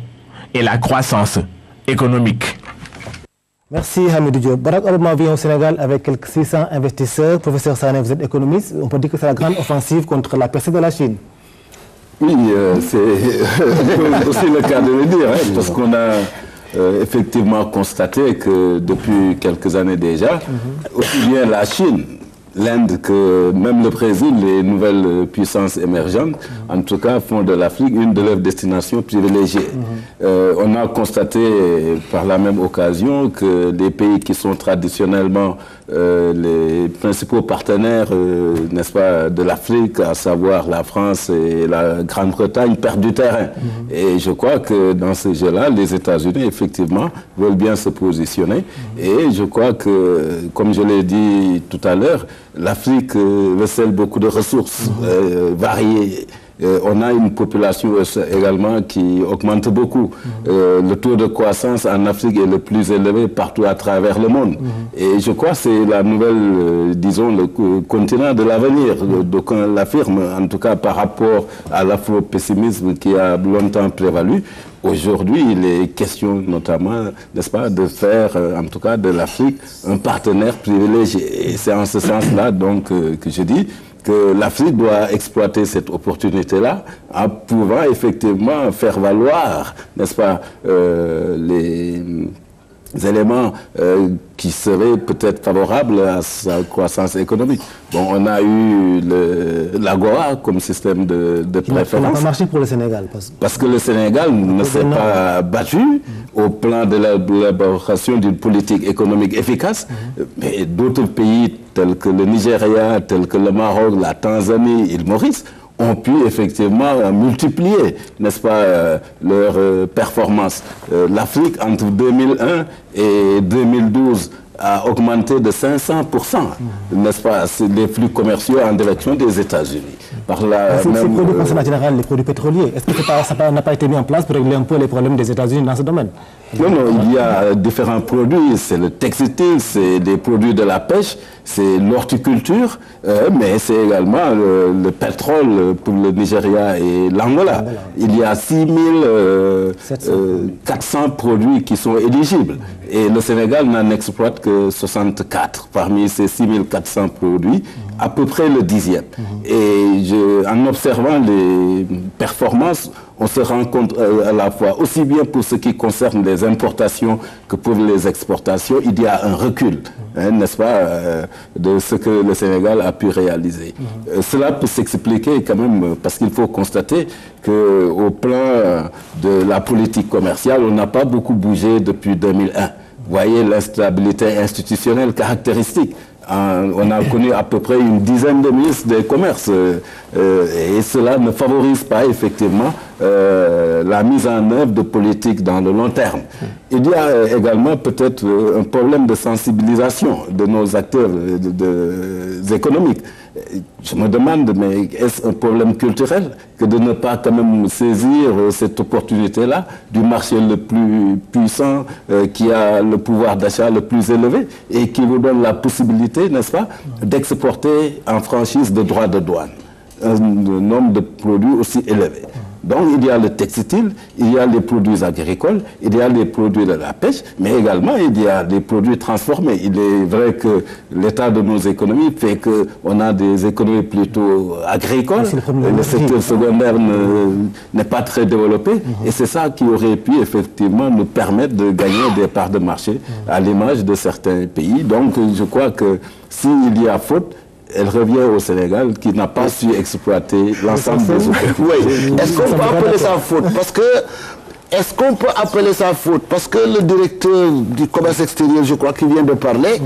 et la croissance économique. Merci Hamidou Diop. Barack Obama vient au Sénégal avec quelques 600 investisseurs. Professeur Sané, vous êtes économiste. On peut dire que c'est la grande offensive contre la percée de la Chine. Oui, c'est aussi le cas de le dire, hein, parce qu'on a effectivement constaté que depuis quelques années déjà, aussi bien la Chine, l'Inde que même le Brésil, les nouvelles puissances émergentes, en tout cas, font de l'Afrique une de leurs destinations privilégiées. On a constaté par la même occasion que des pays qui sont traditionnellement les principaux partenaires, n'est-ce pas, de l'Afrique, à savoir la France et la Grande-Bretagne, perdent du terrain. Et je crois que dans ce jeu-là, les États-Unis, effectivement, veulent bien se positionner. Et je crois que, comme je l'ai dit tout à l'heure, l'Afrique recèle beaucoup de ressources variées. On a une population également qui augmente beaucoup. Le taux de croissance en Afrique est le plus élevé partout à travers le monde. Et je crois que c'est la nouvelle, disons, le continent de l'avenir. D'aucuns l'affirment, en tout cas par rapport à l'afro-pessimisme qui a longtemps prévalu. Aujourd'hui, il est question notamment, n'est-ce pas, de faire, en tout cas, de l'Afrique un partenaire privilégié. Et c'est en ce sens-là, donc, que je dis que l'Afrique doit exploiter cette opportunité-là en pouvant effectivement faire valoir, n'est-ce pas, les éléments qui seraient peut-être favorables à sa croissance économique. Bon, on a eu l'AGOA comme système de préférence. Ça n'a pas marché pour le Sénégal. Parce que le Sénégal ne s'est pas battu au plan de l'élaboration d'une politique économique efficace, mais d'autres pays tels que le Nigeria, tels que le Maroc, la Tanzanie, l'île Maurice, ont pu effectivement multiplier, n'est-ce pas, leurs performances. L'Afrique, entre 2001 et 2012, a augmenté de 500%, n'est-ce pas, les flux commerciaux en direction des États-Unis. Ces produits concernent en général les produits pétroliers. Est-ce que ça n'a pas été mis en place pour régler un peu les problèmes des États-Unis dans ce domaine? Non, il y a différents produits. C'est le textile, c'est des produits de la pêche, c'est l'horticulture, mais c'est également le pétrole pour le Nigeria et l'Angola. Il y a 6400 produits qui sont éligibles. Et le Sénégal n'en exploite que 64 parmi ces 6400 produits, à peu près le 10e. Et en observant les performances, on se rend compte à la fois, aussi bien pour ce qui concerne les importations que pour les exportations, il y a un recul, n'est-ce pas, de ce que le Sénégal a pu réaliser. Cela peut s'expliquer quand même, parce qu'il faut constater qu'au plan de la politique commerciale, on n'a pas beaucoup bougé depuis 2001. Vous voyez l'instabilité institutionnelle caractéristique. On a connu à peu près une dizaine de ministres des commerces et cela ne favorise pas effectivement la mise en œuvre de politiques dans le long terme. Il y a également peut-être un problème de sensibilisation de nos acteurs économiques. Je me demande, mais est-ce un problème culturel que de ne pas quand même saisir cette opportunité-là du marché le plus puissant, qui a le pouvoir d'achat le plus élevé et qui vous donne la possibilité, n'est-ce pas, d'exporter en franchise de droits de douane. un nombre de produits aussi élevé. Donc il y a le textile, il y a les produits agricoles, il y a les produits de la pêche, mais également il y a des produits transformés. Il est vrai que l'état de nos économies fait qu'on a des économies plutôt agricoles. Le secteur secondaire n'est pas très développé. Et c'est ça qui aurait pu effectivement nous permettre de gagner des parts de marché à l'image de certains pays. Donc je crois que s'il y a faute, elle revient au Sénégal qui n'a pas su exploiter l'ensemble des opportunités. Oui. Est-ce qu'on peut appeler ça faute? Est-ce qu'on peut appeler ça faute? Parce que le directeur du commerce extérieur, je crois, qui vient de parler,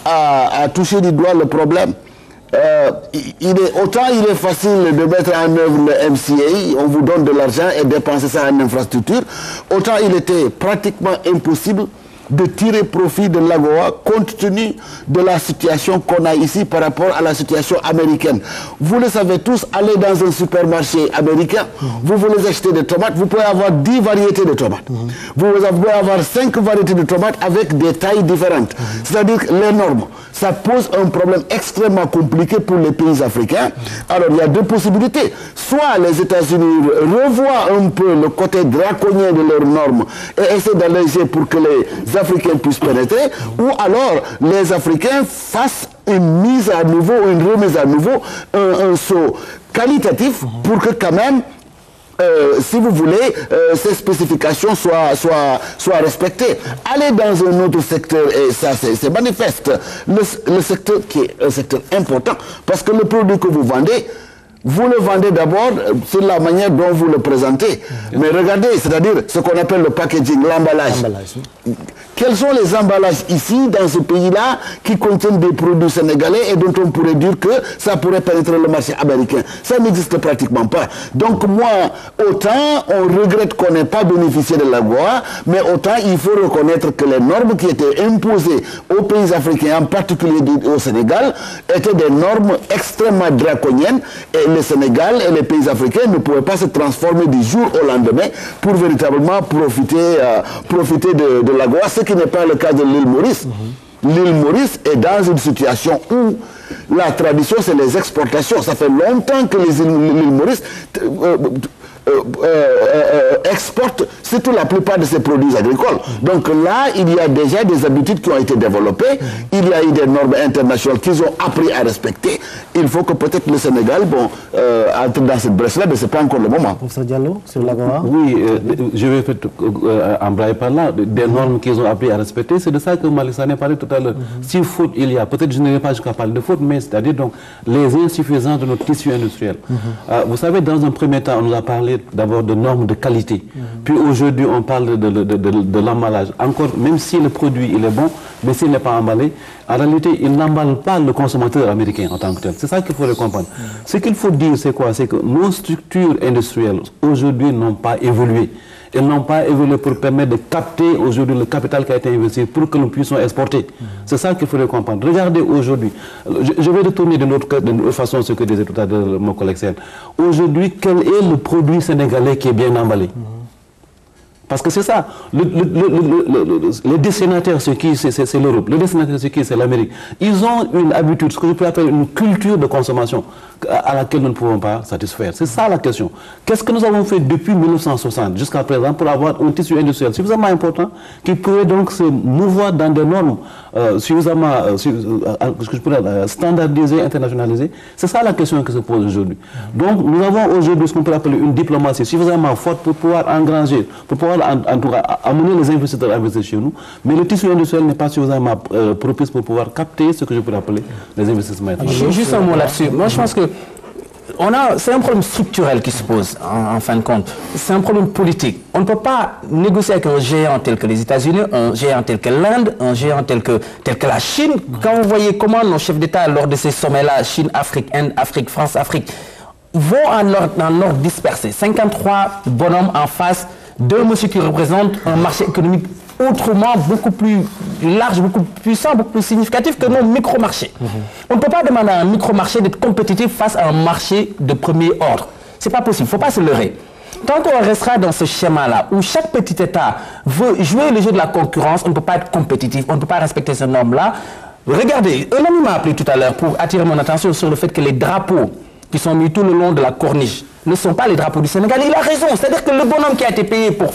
a touché du doigt le problème. Autant il est facile de mettre en œuvre le MCA, on vous donne de l'argent et dépenser ça en infrastructure, autant il était pratiquement impossible de tirer profit de l'AGOA compte tenu de la situation qu'on a ici par rapport à la situation américaine. Vous le savez tous, allez dans un supermarché américain, vous voulez acheter des tomates, vous pouvez avoir 10 variétés de tomates. Vous pouvez avoir 5 variétés de tomates avec des tailles différentes. C'est-à-dire que les normes, ça pose un problème extrêmement compliqué pour les pays africains. Alors il y a deux possibilités. Soit les États-Unis revoient un peu le côté draconien de leurs normes et essaient d'alléger pour que les Africains puissent pénétrer, ou alors les Africains fassent une mise à nouveau, une remise à nouveau, un saut qualitatif pour que quand même, si vous voulez, ces spécifications soient respectées. Allez dans un autre secteur, et ça c'est manifeste, le secteur qui est un secteur important, parce que le produit que vous vendez, vous le vendez d'abord sur la manière dont vous le présentez. Mais regardez, c'est-à-dire ce qu'on appelle le packaging, l'emballage. Quels sont les emballages ici, dans ce pays-là, qui contiennent des produits sénégalais et dont on pourrait dire que ça pourrait pénétrer le marché américain? Ça n'existe pratiquement pas. Donc moi, autant on regrette qu'on n'ait pas bénéficié de l'AGOA, mais autant il faut reconnaître que les normes qui étaient imposées aux pays africains, en particulier au Sénégal, étaient des normes extrêmement draconiennes. Et le Sénégal et les pays africains ne pouvaient pas se transformer du jour au lendemain pour véritablement profiter de l'AGOA, ce qui n'est pas le cas de l'île Maurice. L'île Maurice est dans une situation où la tradition, c'est les exportations. Ça fait longtemps que l'île Maurice exporte surtout la plupart de ses produits agricoles. Donc là, il y a déjà des habitudes qui ont été développées. Il y a eu des normes internationales qu'ils ont appris à respecter. Il faut que peut-être le Sénégal entre dans cette brèche-là, mais ce n'est pas encore le moment. Professeur Diallo, sur l'AGOA? Oui, je vais embrayer par là. Des normes qu'ils ont appris à respecter, c'est de ça que Malick Sané parlait tout à l'heure. Si faute il y a, peut-être je n'irai pas jusqu'à parler de faute, mais c'est-à-dire donc les insuffisances de notre tissu industriel. Vous savez, dans un premier temps, on nous a parlé d'abord de normes de qualité. Puis aujourd'hui, on parle de l'emballage. Encore, même si le produit il est bon, mais s'il n'est pas emballé, en réalité, il n'emballe pas le consommateur américain en tant que tel. C'est ça qu'il faut le comprendre. Ce qu'il faut dire, c'est quoi? C'est que nos structures industrielles, aujourd'hui, n'ont pas évolué. Elles n'ont pas évolué pour permettre de capter aujourd'hui le capital qui a été investi pour que nous puissions exporter. C'est ça qu'il faut le comprendre. Regardez aujourd'hui, je vais retourner de notre façon ce que disait tout à l'heure mon collègue Sen. Aujourd'hui, quel est le produit sénégalais qui est bien emballé? Parce que c'est ça, les destinataires, c'est qui? C'est l'Europe. Les destinataires, c'est qui? C'est l'Amérique. Ils ont une habitude, ce que je peux appeler une culture de consommation à laquelle nous ne pouvons pas satisfaire. C'est ça la question. Qu'est-ce que nous avons fait depuis 1960 jusqu'à présent pour avoir un tissu industriel suffisamment important qui pourrait donc se mouvoir dans des normes suffisamment standardisées, internationalisées? C'est ça la question qui se pose aujourd'hui. Donc nous avons aujourd'hui ce qu'on peut appeler une diplomatie suffisamment forte pour pouvoir engranger, pour pouvoir en tout cas amener les investisseurs à investir chez nous, mais le tissu industriel n'est pas suffisamment propice pour pouvoir capter ce que je pourrais appeler les investissements étrangers. Juste un mot là-dessus. Moi je pense que c'est un problème structurel qui se pose en fin de compte. C'est un problème politique. On ne peut pas négocier avec un géant tel que les États-Unis, un géant tel que l'Inde, un géant tel que la Chine. Quand vous voyez comment nos chefs d'État, lors de ces sommets-là, Chine, Afrique, Inde, Afrique, France, Afrique, vont en ordre dispersé. 53 bonhommes en face de monsieur qui représente un marché économique autrement beaucoup plus large, beaucoup plus puissant, beaucoup plus significatif que nos micro-marchés. On ne peut pas demander à un micro-marché d'être compétitif face à un marché de premier ordre. Ce n'est pas possible, il ne faut pas se leurrer. Tant qu'on restera dans ce schéma-là, où chaque petit État veut jouer le jeu de la concurrence, on ne peut pas être compétitif, on ne peut pas respecter ces normes-là. Regardez, un ami m'a appelé tout à l'heure pour attirer mon attention sur le fait que les drapeaux qui sont mis tout le long de la corniche ne sont pas les drapeaux du Sénégal. Il a raison. C'est-à-dire que le bonhomme qui a été payé pour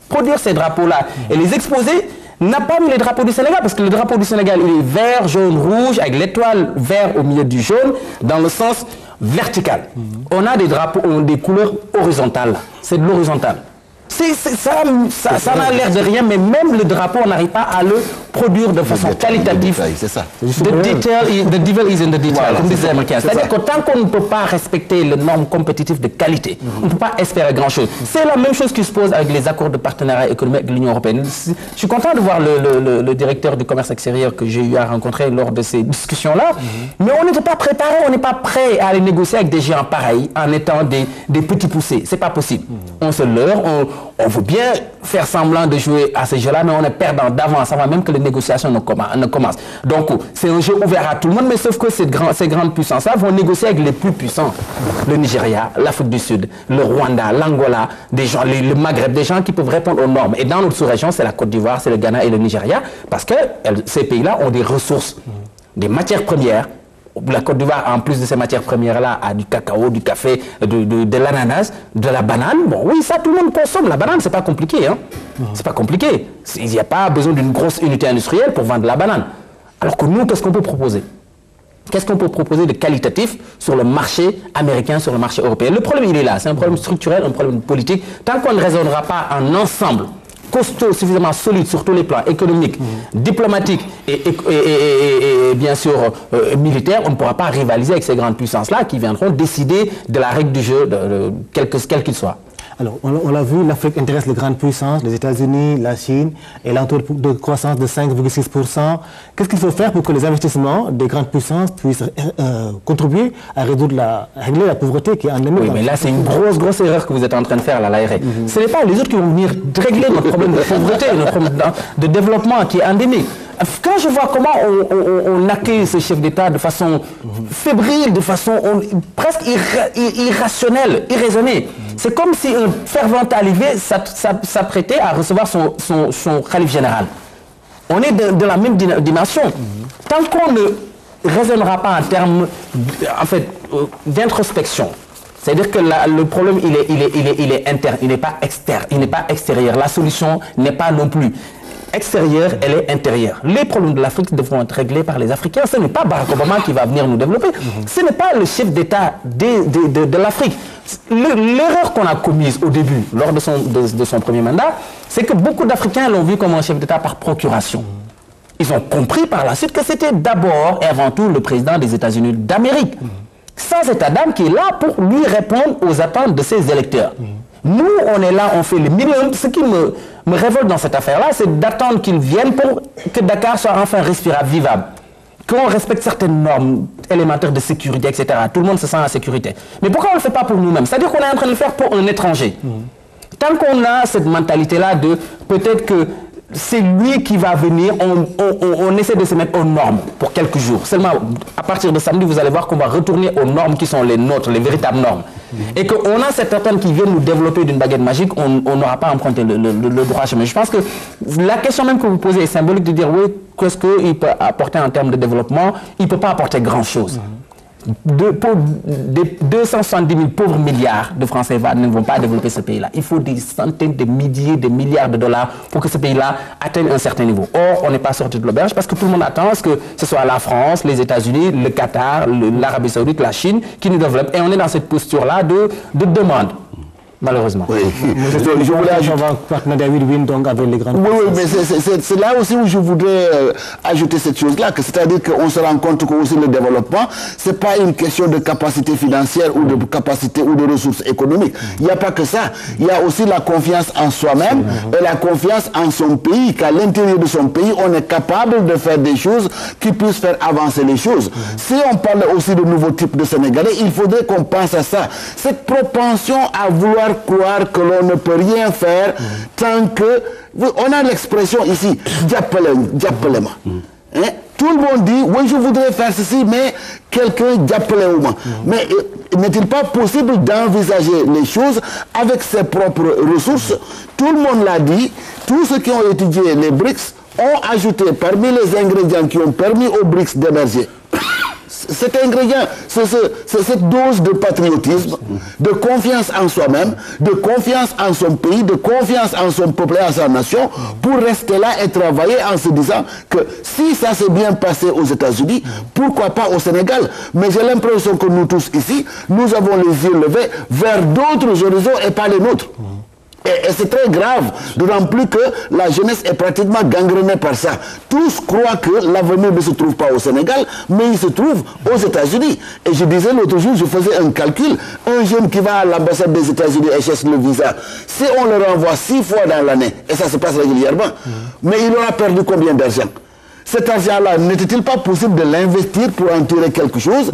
produire ces drapeaux-là et les exposer n'a pas mis les drapeaux du Sénégal, parce que le drapeau du Sénégal, il est vert, jaune, rouge, avec l'étoile vert au milieu du jaune, dans le sens vertical. On a des drapeaux, des couleurs horizontales. C'est de l'horizontal. Ça n'a l'air de rien, mais même le drapeau, on n'arrive pas à le produire de façon qualitative. C'est ça. The devil is in the detail, comme disent les Américains. C'est-à-dire que tant qu'on ne peut pas respecter les normes compétitives de qualité, on ne peut pas espérer grand-chose. C'est la même chose qui se pose avec les accords de partenariat économique de l'Union européenne. Je suis content de voir le directeur du commerce extérieur que j'ai eu à rencontrer lors de ces discussions-là, mais on n'était pas préparé, on n'est pas prêt à aller négocier avec des géants pareils en étant des petits poussés. C'est pas possible. On se leurre, on veut bien faire semblant de jouer à ces jeux-là, mais on est perdant d'avance avant même que les négociations ne commencent. Donc, c'est un jeu ouvert à tout le monde, mais sauf que ces grandes puissances-là vont négocier avec les plus puissants. Le Nigeria, l'Afrique du Sud, le Rwanda, l'Angola, le Maghreb, des gens qui peuvent répondre aux normes. Et dans notre sous-région, c'est la Côte d'Ivoire, c'est le Ghana et le Nigeria, parce que ces pays-là ont des ressources, des matières premières. La Côte d'Ivoire, en plus de ces matières premières-là, a du cacao, du café, de l'ananas, de la banane. Bon, oui, ça, tout le monde consomme. La banane, c'est pas compliqué. Hein. C'est pas compliqué. Il n'y a pas besoin d'une grosse unité industrielle pour vendre la banane. Alors que nous, qu'est-ce qu'on peut proposer? Qu'est-ce qu'on peut proposer de qualitatif sur le marché américain, sur le marché européen? Le problème, il est là. C'est un problème structurel, un problème politique. Tant qu'on ne raisonnera pas en ensemble, costaud, suffisamment solide sur tous les plans économiques, diplomatiques et bien sûr militaires, on ne pourra pas rivaliser avec ces grandes puissances-là qui viendront décider de la règle du jeu, quel qu'il soit. Alors, on l'a vu, l'Afrique intéresse les grandes puissances, les États-Unis, la Chine, et là, un taux de croissance de 5,6%. Qu'est-ce qu'il faut faire pour que les investissements des grandes puissances puissent contribuer à régler la pauvreté qui est endémique? Oui, mais là, c'est une grosse erreur que vous êtes en train de faire, là, l'ARE. Ce n'est pas les autres qui vont venir régler notre problème de pauvreté, notre problème de développement qui est endémique. Quand je vois comment on accueille ce chef d'État de façon fébrile, de façon presque irrationnelle, irraisonnée, c'est comme si un fervent talibé s'apprêtait à recevoir son calife général. On est de la même dimension. Tant qu'on ne raisonnera pas en termes d'introspection, c'est-à-dire que le problème, il est interne, il n'est pas externe, il n'est pas extérieur. La solution n'est pas non plus extérieure, elle est intérieure. Les problèmes de l'Afrique devront être réglés par les Africains. Ce n'est pas Barack Obama qui va venir nous développer. Ce n'est pas le chef d'État de l'Afrique. L'erreur qu'on a commise au début, lors de son premier mandat, c'est que beaucoup d'Africains l'ont vu comme un chef d'État par procuration. Ils ont compris par la suite que c'était d'abord et avant tout le président des États-Unis d'Amérique, sans état d'âme, qui est là pour lui répondre aux attentes de ses électeurs. Nous, on est là, on fait le minimum. Ce qui me révolte dans cette affaire-là, c'est d'attendre qu'ils viennent pour que Dakar soit enfin respirable, vivable. Qu'on respecte certaines normes élémentaires de sécurité, etc. Tout le monde se sent en sécurité. Mais pourquoi on ne le fait pas pour nous-mêmes? C'est-à-dire qu'on est en train de le faire pour un étranger. Tant qu'on a cette mentalité-là de peut-être que c'est lui qui va venir, on essaie de se mettre aux normes pour quelques jours. Seulement, à partir de samedi, vous allez voir qu'on va retourner aux normes qui sont les nôtres, les véritables normes. Et qu'on a cette attente qui vient nous développer d'une baguette magique, on n'aura pas emprunté le droit chemin. Je pense que la question même que vous posez est symbolique de dire, oui, qu'est-ce qu'il peut apporter en termes de développement? Il ne peut pas apporter grand-chose. 270 000 pauvres milliards de francs CFA ne vont pas développer ce pays-là. Il faut des centaines de milliers, de milliards de dollars pour que ce pays-là atteigne un certain niveau. Or, on n'est pas sorti de l'auberge parce que tout le monde attend que ce soit la France, les États-Unis, le Qatar, l'Arabie Saoudite, la Chine qui nous développent. Et on est dans cette posture-là de demande. Malheureusement. Oui. Je voulais ajouter un partenariat win-win donc avec les grandes puissances. Oui, mais c'est là aussi où je voudrais ajouter cette chose-là, c'est-à-dire qu'on se rend compte que aussi le développement, c'est pas une question de capacité financière ou de capacité ou de ressources économiques. Il n'y a pas que ça. Il y a aussi la confiance en soi-même et la confiance en son pays, qu'à l'intérieur de son pays, on est capable de faire des choses qui puissent faire avancer les choses. Si on parle aussi de nouveaux types de Sénégalais, il faudrait qu'on pense à ça. Cette propension à vouloir croire que l'on ne peut rien faire tant que... On a l'expression ici, diapelema. Tout le monde dit, oui, je voudrais faire ceci, mais quelqu'un diapelema. Mais n'est-il pas possible d'envisager les choses avec ses propres ressources? Tout le monde l'a dit, tous ceux qui ont étudié les BRICS ont ajouté parmi les ingrédients qui ont permis aux BRICS d'émerger cet ingrédient, cette dose de patriotisme, de confiance en soi-même, de confiance en son pays, de confiance en son peuple et en sa nation, pour rester là et travailler en se disant que si ça s'est bien passé aux États-Unis, pourquoi pas au Sénégal? Mais j'ai l'impression que nous tous ici, nous avons les yeux levés vers d'autres horizons et pas les nôtres. Et c'est très grave, d'autant plus que la jeunesse est pratiquement gangrénée par ça. Tous croient que l'avenir ne se trouve pas au Sénégal, mais il se trouve aux États-Unis. Et je disais l'autre jour, je faisais un calcul, un jeune qui va à l'ambassade des États-Unis et cherche le visa, si on le renvoie 6 fois dans l'année, et ça se passe régulièrement, mais il aura perdu combien d'argent? Cet argent-là, n'était-il pas possible de l'investir pour en tirer quelque chose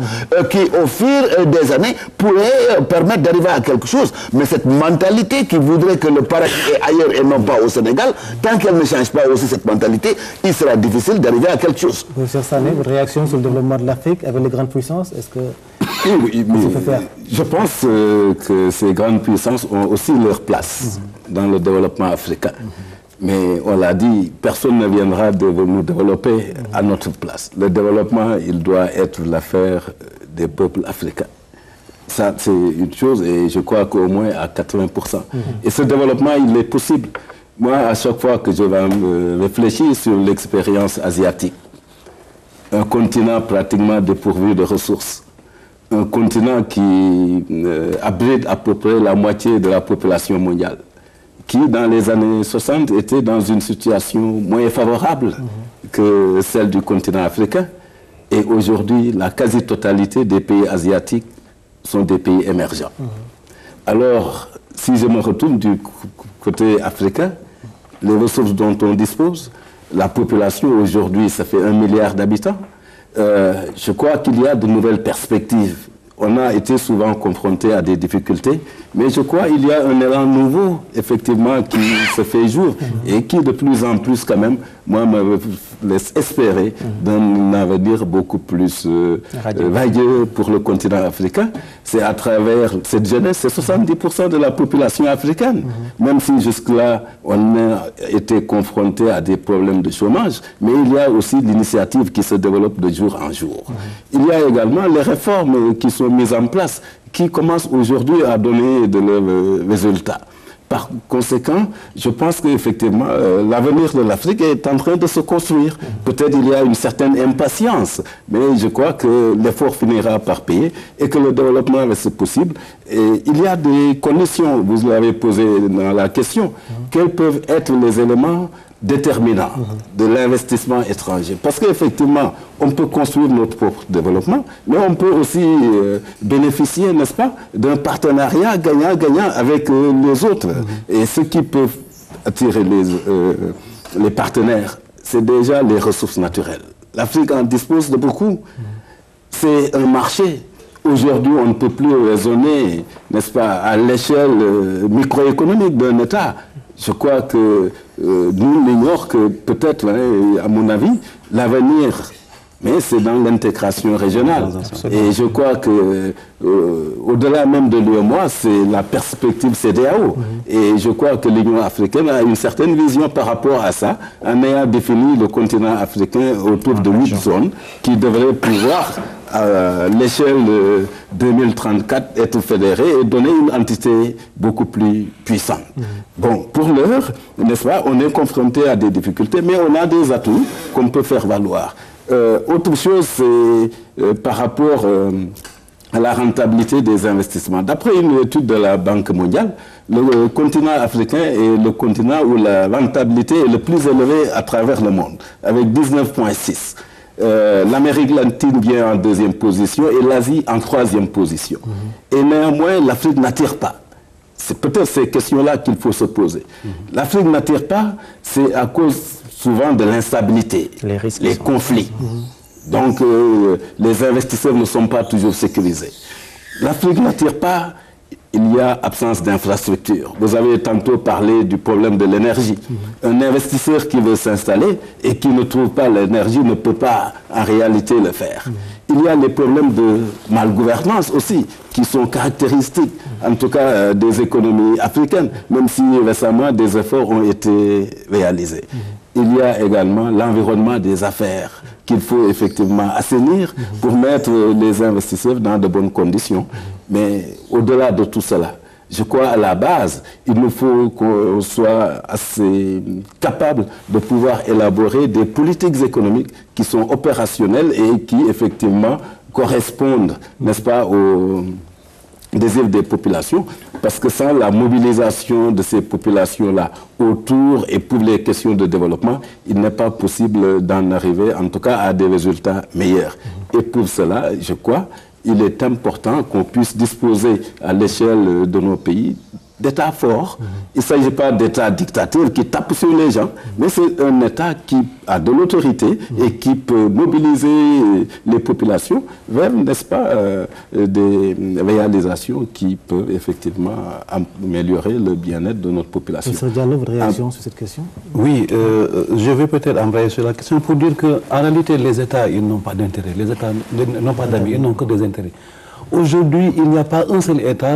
qui, au fil des années, pourrait permettre d'arriver à quelque chose? Mais cette mentalité qui voudrait que le paradis est ailleurs et non pas au Sénégal, tant qu'elle ne change pas aussi cette mentalité, il sera difficile d'arriver à quelque chose. Professeur Sané, votre réaction sur le développement de l'Afrique avec les grandes puissances, est-ce que oui, mais je pense que ces grandes puissances ont aussi leur place dans le développement africain. Mais on l'a dit, personne ne viendra de nous développer à notre place. Le développement, il doit être l'affaire des peuples africains. Ça, c'est une chose, et je crois qu'au moins à 80%. Et ce développement, il est possible. Moi, à chaque fois que je vais réfléchir sur l'expérience asiatique, un continent pratiquement dépourvu de ressources, un continent qui abrite à peu près la moitié de la population mondiale, qui, dans les années 60, était dans une situation moins favorable que celle du continent africain. Et aujourd'hui, la quasi-totalité des pays asiatiques sont des pays émergents. Alors, si je me retourne du côté africain, les ressources dont on dispose, la population aujourd'hui, ça fait 1 milliard d'habitants, je crois qu'il y a de nouvelles perspectives. On a été souvent confronté à des difficultés, mais je crois qu'il y a un élan nouveau, effectivement, qui se fait jour et qui, de plus en plus, quand même, moi, me laisse espérer d'un avenir beaucoup plus radieux pour le continent africain. C'est à travers cette jeunesse, c'est 70% de la population africaine. Même si jusque-là, on a été confronté à des problèmes de chômage, mais il y a aussi l'initiative qui se développe de jour en jour. Il y a également les réformes qui sont mises en place, qui commencent aujourd'hui à donner de leurs résultats. Par conséquent, je pense qu'effectivement, l'avenir de l'Afrique est en train de se construire. Peut-être il y a une certaine impatience, mais je crois que l'effort finira par payer et que le développement reste possible. Et il y a des conditions, vous l'avez posé dans la question, quels peuvent être les éléments déterminant de l'investissement étranger. Parce qu'effectivement, on peut construire notre propre développement, mais on peut aussi bénéficier, n'est-ce pas, d'un partenariat gagnant-gagnant avec les autres. Et ce qui peut attirer les partenaires, c'est déjà les ressources naturelles. L'Afrique en dispose de beaucoup. C'est un marché. Aujourd'hui, on ne peut plus raisonner, n'est-ce pas, à l'échelle microéconomique d'un État. Je crois que nous l'ignore que peut-être, à mon avis, l'avenir, mais c'est dans l'intégration régionale. Et je crois que au-delà même de l'UEMOA, c'est la perspective CEDEAO. Et je crois que l'Union africaine a une certaine vision par rapport à ça, en ayant défini le continent africain autour de 8 zones qui devraient pouvoir, à l'échelle de 2034, être fédérées et donner une entité beaucoup plus puissante. Bon, pour l'heure, n'est-ce pas, on est confronté à des difficultés, mais on a des atouts qu'on peut faire valoir. Autre chose, c'est par rapport à la rentabilité des investissements. D'après une étude de la Banque mondiale, le continent africain est le continent où la rentabilité est le plus élevée à travers le monde, avec 19,6. L'Amérique latine vient en 2e position et l'Asie en 3e position. Et néanmoins, l'Afrique n'attire pas. C'est peut-être ces questions-là qu'il faut se poser. L'Afrique n'attire pas, c'est à cause souvent de l'instabilité, les conflits. Donc, les investisseurs ne sont pas toujours sécurisés. L'Afrique n'attire pas, il y a absence d'infrastructures. Vous avez tantôt parlé du problème de l'énergie. Un investisseur qui veut s'installer et qui ne trouve pas l'énergie ne peut pas en réalité le faire. Il y a les problèmes de malgouvernance aussi, qui sont caractéristiques, en tout cas des économies africaines, même si récemment des efforts ont été réalisés. il y a également l'environnement des affaires qu'il faut effectivement assainir pour mettre les investisseurs dans de bonnes conditions. Mais au-delà de tout cela, je crois à la base, il nous faut qu'on soit assez capable de pouvoir élaborer des politiques économiques qui sont opérationnelles et qui effectivement correspondent, n'est-ce pas, aux désirs des populations, parce que sans la mobilisation de ces populations-là autour et pour les questions de développement, il n'est pas possible d'en arriver, en tout cas, à des résultats meilleurs. Et pour cela, je crois, il est important qu'on puisse disposer à l'échelle de nos pays d'États forts. Il ne s'agit pas d'États dictateurs qui tapent sur les gens, mais c'est un État qui a de l'autorité et qui peut mobiliser les populations vers, n'est-ce pas, des réalisations qui peuvent effectivement améliorer le bien-être de notre population. Professeur Diallo, votre réaction sur cette question? Oui, je vais peut-être embrayer sur la question pour dire qu'en réalité, les États, ils n'ont pas d'intérêt. Les États n'ont pas d'amis, ils n'ont que des intérêts. Aujourd'hui, il n'y a pas un seul État,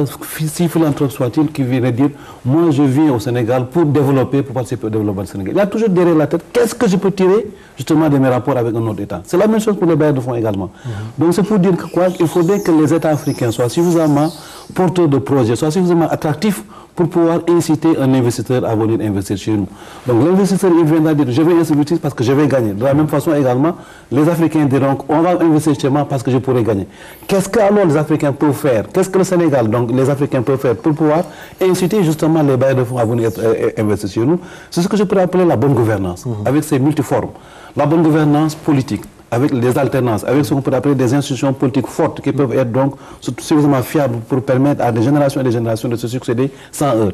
si philanthrope soit-il, qui viendrait dire « Moi, je viens au Sénégal pour développer, pour participer au développement du Sénégal ». Il y a toujours derrière la tête « Qu'est-ce que je peux tirer justement de mes rapports avec un autre État ?» C'est la même chose pour les bailleurs de fonds également. Donc c'est pour dire que quoi, il faudrait que les États africains soient suffisamment porteurs de projets, soient suffisamment attractifs pour pouvoir inciter un investisseur à venir investir chez nous. Donc l'investisseur, il viendra dire, je vais investir parce que je vais gagner. De la même façon également, les Africains diront, on va investir chez moi parce que je pourrai gagner. Qu'est-ce que alors les Africains peuvent faire? Qu'est-ce que le Sénégal, donc les Africains peuvent faire pour pouvoir inciter justement les bailleurs de fonds à venir investir chez nous? C'est ce que je pourrais appeler la bonne gouvernance, avec ses multiformes. La bonne gouvernance politique, avec les alternances, avec ce qu'on peut appeler des institutions politiques fortes qui peuvent être donc suffisamment fiables pour permettre à des générations et des générations de se succéder sans heurts.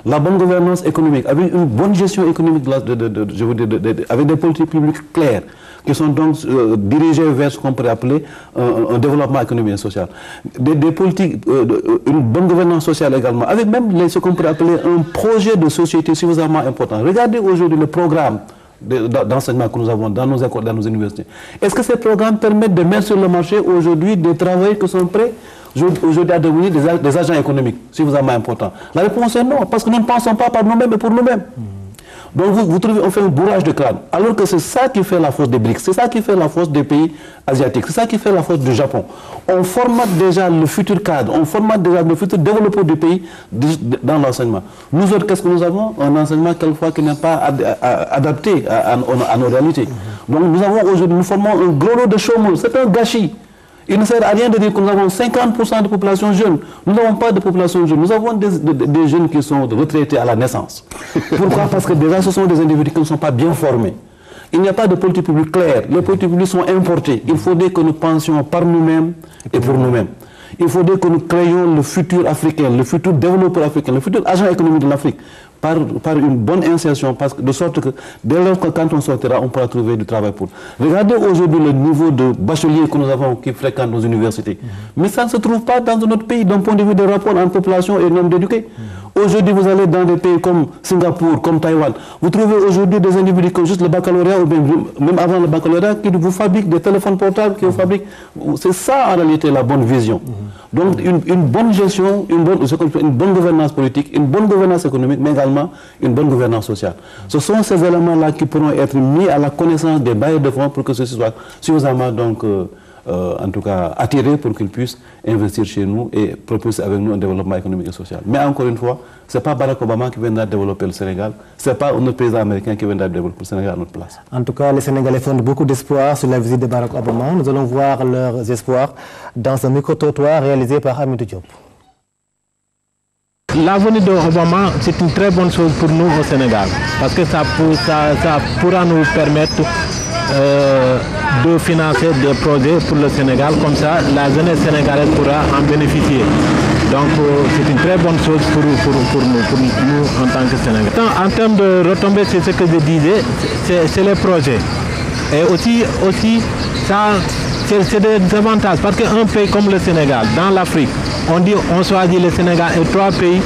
La bonne gouvernance économique, avec une bonne gestion économique, je veux dire, avec des politiques publiques claires, qui sont donc dirigées vers ce qu'on pourrait appeler un développement économique et social. Des politiques, une bonne gouvernance sociale également, avec même ce qu'on pourrait appeler un projet de société suffisamment important. Regardez aujourd'hui le programme d'enseignement que nous avons dans nos écoles, dans nos universités. Est-ce que ces programmes permettent de mettre sur le marché aujourd'hui des travailleurs qui sont prêts aujourd'hui à devenir des agents économiques suffisamment importants? La réponse est non, parce que nous ne pensons pas par nous-mêmes et pour nous-mêmes. Donc vous trouvez, on fait un bourrage de crâne, alors que c'est ça qui fait la force des BRICS, c'est ça qui fait la force des pays asiatiques, c'est ça qui fait la force du Japon. On formate déjà le futur cadre, on formate déjà le futur développeur du pays dans l'enseignement. Nous autres, qu'est-ce que nous avons? Un enseignement quelquefois qui n'est pas adapté à nos réalités. Donc nous avons aujourd'hui, nous formons un gros lot de chômeurs, c'est un gâchis. Il ne sert à rien de dire que nous avons 50% de population jeune. Nous n'avons pas de population jeune. Nous avons des jeunes qui sont retraités à la naissance. Pourquoi? Parce que déjà ce sont des individus qui ne sont pas bien formés. Il n'y a pas de politique publique claire. Les politiques publiques sont importées. Il faudrait que nous pensions par nous-mêmes et pour nous-mêmes. Il faudrait que nous créions le futur africain, le futur développeur africain, le futur agent économique de l'Afrique par une bonne insertion, de sorte que dès lors que quand on sortira, on pourra trouver du travail pour. Regardez aujourd'hui le niveau de bacheliers que nous avons qui fréquentent nos universités. Mais ça ne se trouve pas dans notre pays d'un point de vue des rapports entre population et nombre d'éduqués. Aujourd'hui, vous allez dans des pays comme Singapour, comme Taïwan, vous trouvez aujourd'hui des individus qui ont juste le baccalauréat ou même avant le baccalauréat qui vous fabriquent des téléphones portables, qui vous fabriquent. C'est ça en réalité la bonne vision. Donc une bonne gestion, une bonne gouvernance politique, une bonne gouvernance économique, mais également une bonne gouvernance sociale. Ce sont ces éléments-là qui pourront être mis à la connaissance des bailleurs de fonds pour que ceci soit suffisamment donc en tout cas attirés pour qu'ils puissent investir chez nous et propulser avec nous un développement économique et social. Mais encore une fois, ce n'est pas Barack Obama qui viendra développer le Sénégal, ce n'est pas notre président américain qui viendra développer le Sénégal à notre place. En tout cas, les Sénégalais fondent beaucoup d'espoir sur la visite de Barack Obama. Nous allons voir leurs espoirs dans un micro-trottoir réalisé par Hamidou Diop. La venue d'Obama, c'est une très bonne chose pour nous au Sénégal, parce que ça pourra nous permettre de financer des projets pour le Sénégal, comme ça la jeunesse sénégalaise pourra en bénéficier. Donc c'est une très bonne chose pour nous en tant que Sénégalais. En termes de retombées, c'est ce que je disais, c'est les projets. Et aussi ça, c'est des avantages, parce qu'un pays comme le Sénégal, dans l'Afrique, on choisit le Sénégal et 3 pays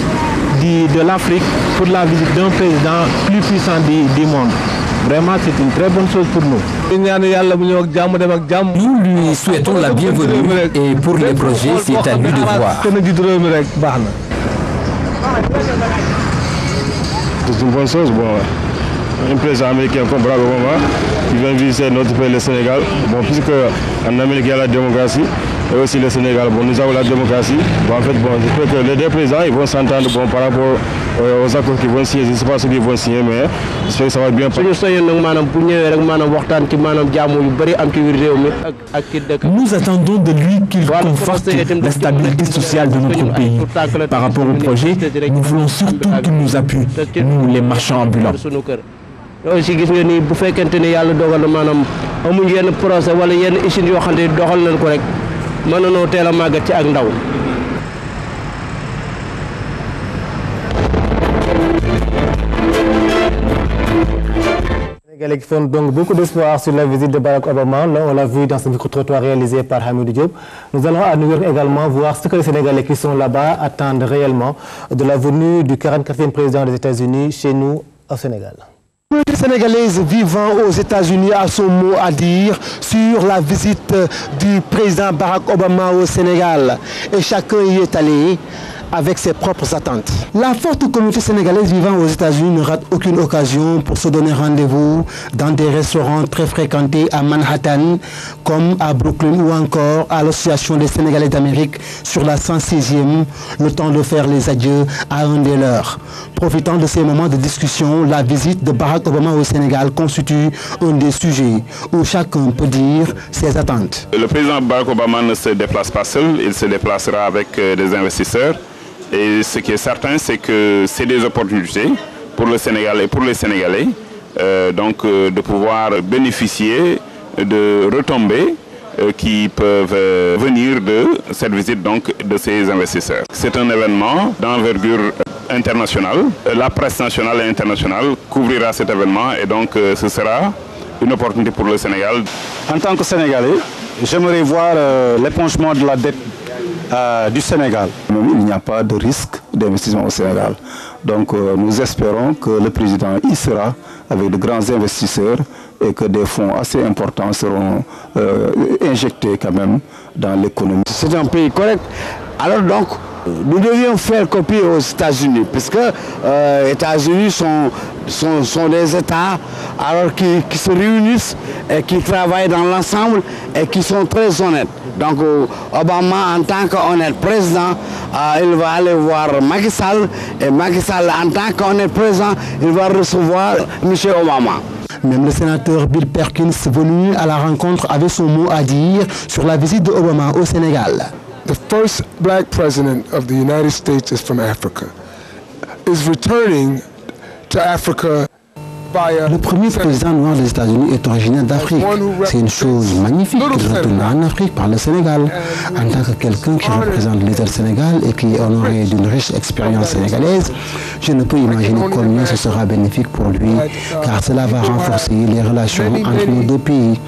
de l'Afrique pour la visite d'un président plus puissant du monde. Vraiment, c'est une très bonne chose pour nous. Nous lui souhaitons la bienvenue et pour les projets, c'est à lui de voir. C'est une bonne chose. Bon, un président américain comme Barack Obama qui vient visiter notre pays, le Sénégal. Bon, puisque en Amérique, il y a la démocratie et aussi le Sénégal. Bon, nous avons la démocratie. Bon, en fait, bon, j'espère que les deux présidents ils vont s'entendre bon, par rapport aux accords qu'ils vont signer. Je ne sais pas ce qu'ils vont signer, mais j'espère que ça va bien passer. Nous attendons de lui qu'il conforte la stabilité sociale de notre pays. Par rapport au projet, nous voulons surtout qu'il nous appuie, nous les marchands ambulants. aussi gis nga ni bu fekkente ne yàlla dogal na maanaam amuñ yenn procès wala yenn usines yoo xam ne doxal nañ ko rek mën nañoo teel a màggat ci ak ndaw. Sénégalais qui font donc beaucoup d'espoir sur la visite de Barack Obama. Là, on l'a vu dans ce micro-trottoir réalisé par Hamidou Diop. Nous allons à New York également voir ce que les Sénégalais qui sont là-bas attendent réellement de la venue du 44e président des États-Unis chez nous au Sénégal. Les Sénégalaises vivant aux États-Unis a son mot à dire sur la visite du président Barack Obama au Sénégal. Et chacun y est allé avec ses propres attentes. La forte communauté sénégalaise vivant aux États-Unis ne rate aucune occasion pour se donner rendez-vous dans des restaurants très fréquentés à Manhattan, comme à Brooklyn ou encore à l'Association des Sénégalais d'Amérique sur la 106e, le temps de faire les adieux à un des leurs. Profitant de ces moments de discussion, la visite de Barack Obama au Sénégal constitue un des sujets où chacun peut dire ses attentes. Le président Barack Obama ne se déplace pas seul, il se déplacera avec des investisseurs. Et ce qui est certain, c'est que c'est des opportunités pour le Sénégal et pour les Sénégalais de pouvoir bénéficier de retombées qui peuvent venir de cette visite de ces investisseurs. C'est un événement d'envergure internationale. La presse nationale et internationale couvrira cet événement et donc ce sera une opportunité pour le Sénégal. En tant que Sénégalais, j'aimerais voir l'éponchement de la dette du Sénégal. Il n'y a pas de risque d'investissement au Sénégal. Donc nous espérons que le président y sera avec de grands investisseurs et que des fonds assez importants seront injectés quand même dans l'économie. C'est un pays correct. Alors donc, nous devions faire copie aux États-Unis, puisque les États-Unis sont des États alors qui se réunissent et qui travaillent dans l'ensemble et qui sont très honnêtes. Donc Obama, en tant qu'honnête président, il va aller voir Macky Sall, et Macky Sall, en tant qu'honnête président, il va recevoir M. Obama. Même le sénateur Bill Perkins, venu à la rencontre, avait son mot à dire sur la visite d'Obama au Sénégal. The first black president of the United States is from Africa. Is returning to Africa. Le premier président noir des États-Unis est originaire d'Afrique. C'est une chose magnifique qu'il retourne en Afrique par le Sénégal. En tant que quelqu'un qui représente l'État du Sénégal et qui est honoré d'une riche expérience sénégalaise, je ne peux imaginer combien ce sera bénéfique pour lui, car cela va renforcer les relations entre nos deux pays.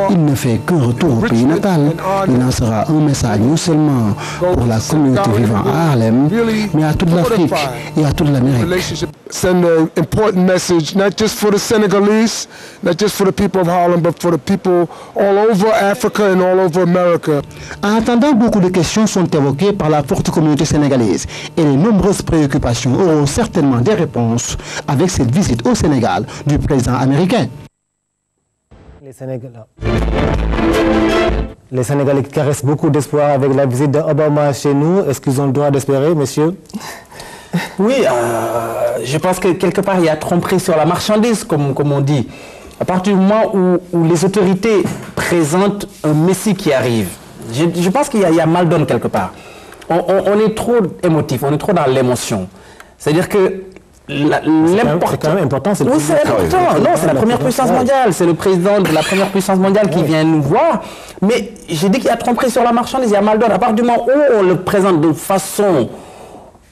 Il ne fait qu'un retour au pays natal. Il en sera un message non seulement pour la communauté vivant à Harlem, mais à toute l'Afrique et à toute l'Amérique. Send an important message, not just for the Senegalese, not just for the people of Harlem, but for the people all over Africa and all over America. En attendant, beaucoup de questions sont évoquées par la forte communauté sénégalaise et les nombreuses préoccupations auront certainement des réponses avec cette visite au Sénégal du président américain. Les Sénégalais qui caressent beaucoup d'espoir avec la visite d'Obama chez nous. Est-ce qu'ils ont le droit d'espérer, messieurs? Oui, je pense que quelque part il y a tromperie sur la marchandise, comme on dit. À partir du moment où les autorités présentent un messie qui arrive, je pense qu'il y a mal donne quelque part. On est trop émotif, on est trop dans l'émotion. C'est-à-dire que l'important... C'est quand même important. Oui, c'est important. Non, c'est la première puissance mondiale. C'est le président de la première puissance mondiale qui vient nous voir. Mais j'ai dit qu'il y a tromperie sur la marchandise, il y a mal donne. À partir du moment où on le présente de façon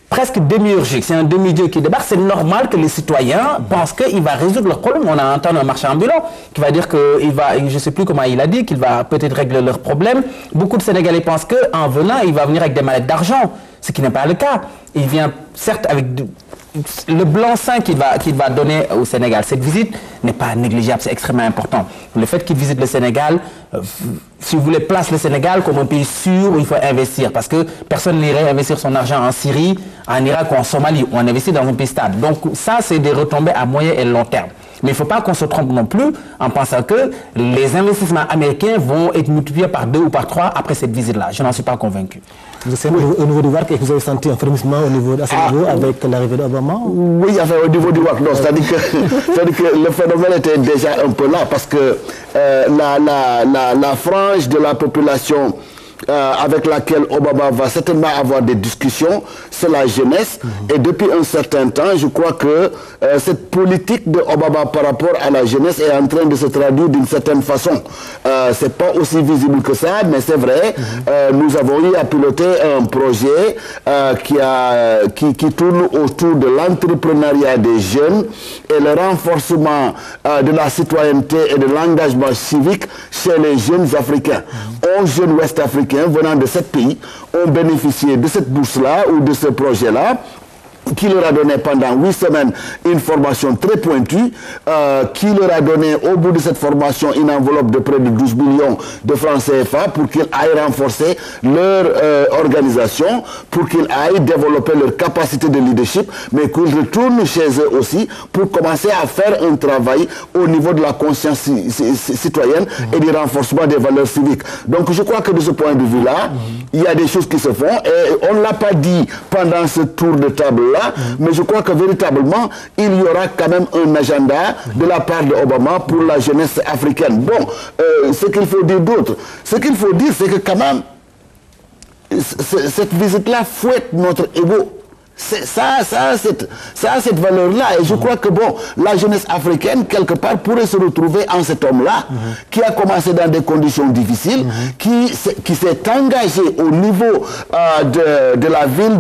presque démiurgique, c'est un demi-dieu qui débarque, c'est normal que les citoyens pensent qu'il va résoudre leurs problèmes. On a entendu un marchand ambulant qui va dire qu'il va, je ne sais plus comment il a dit, qu'il va peut-être régler leurs problèmes. Beaucoup de Sénégalais pensent qu'en venant, il va venir avec des mallettes d'argent, ce qui n'est pas le cas. Il vient certes avec le blanc-seing qu'il va donner au Sénégal. Cette visite n'est pas négligeable, c'est extrêmement important. Le fait qu'il visite le Sénégal si vous voulez, place le Sénégal comme un pays sûr où il faut investir. Parce que personne n'irait investir son argent en Syrie, en Irak ou en Somalie. On investit dans un pays stable. Donc ça, c'est des retombées à moyen et long terme. Mais il ne faut pas qu'on se trompe non plus en pensant que les investissements américains vont être multipliés par 2 ou par 3 après cette visite-là. Je n'en suis pas convaincu. Vous êtes au niveau du WAC et vous avez senti un frémissement au niveau, à ce niveau avec l'arrivée d'Obama? Oui, enfin, au niveau du WAC, non. C'est-à-dire que le phénomène était déjà un peu là parce que la frange de la population avec laquelle Obama va certainement avoir des discussions, c'est la jeunesse. Et depuis un certain temps, je crois que cette politique de Obama par rapport à la jeunesse est en train de se traduire d'une certaine façon. C'est pas aussi visible que ça, mais c'est vrai. Nous avons eu à piloter un projet qui tourne autour de l'entrepreneuriat des jeunes et le renforcement de la citoyenneté et de l'engagement civique chez les jeunes africains. 11 jeunes ouest-africains venant de 7 pays ont bénéficié de cette bourse-là ou de ce projet-là, qui leur a donné pendant 8 semaines une formation très pointue, qui leur a donné au bout de cette formation une enveloppe de près de 12 millions de francs CFA pour qu'ils aillent renforcer leur organisation, pour qu'ils aillent développer leur capacité de leadership, mais qu'ils retournent chez eux aussi pour commencer à faire un travail au niveau de la conscience citoyenne et du renforcement des valeurs civiques. Donc je crois que de ce point de vue-là, il y a des choses qui se font et on ne l'a pas dit pendant ce tour de table-là, mais je crois que véritablement, il y aura quand même un agenda de la part de Obama pour la jeunesse africaine. Bon, ce qu'il faut dire d'autre, ce qu'il faut dire, c'est que quand même, cette visite-là fouette notre ego. Ça a cette valeur-là. Et je crois que, bon, la jeunesse africaine, quelque part, pourrait se retrouver en cet homme-là, qui a commencé dans des conditions difficiles, qui s'est engagé au niveau de la ville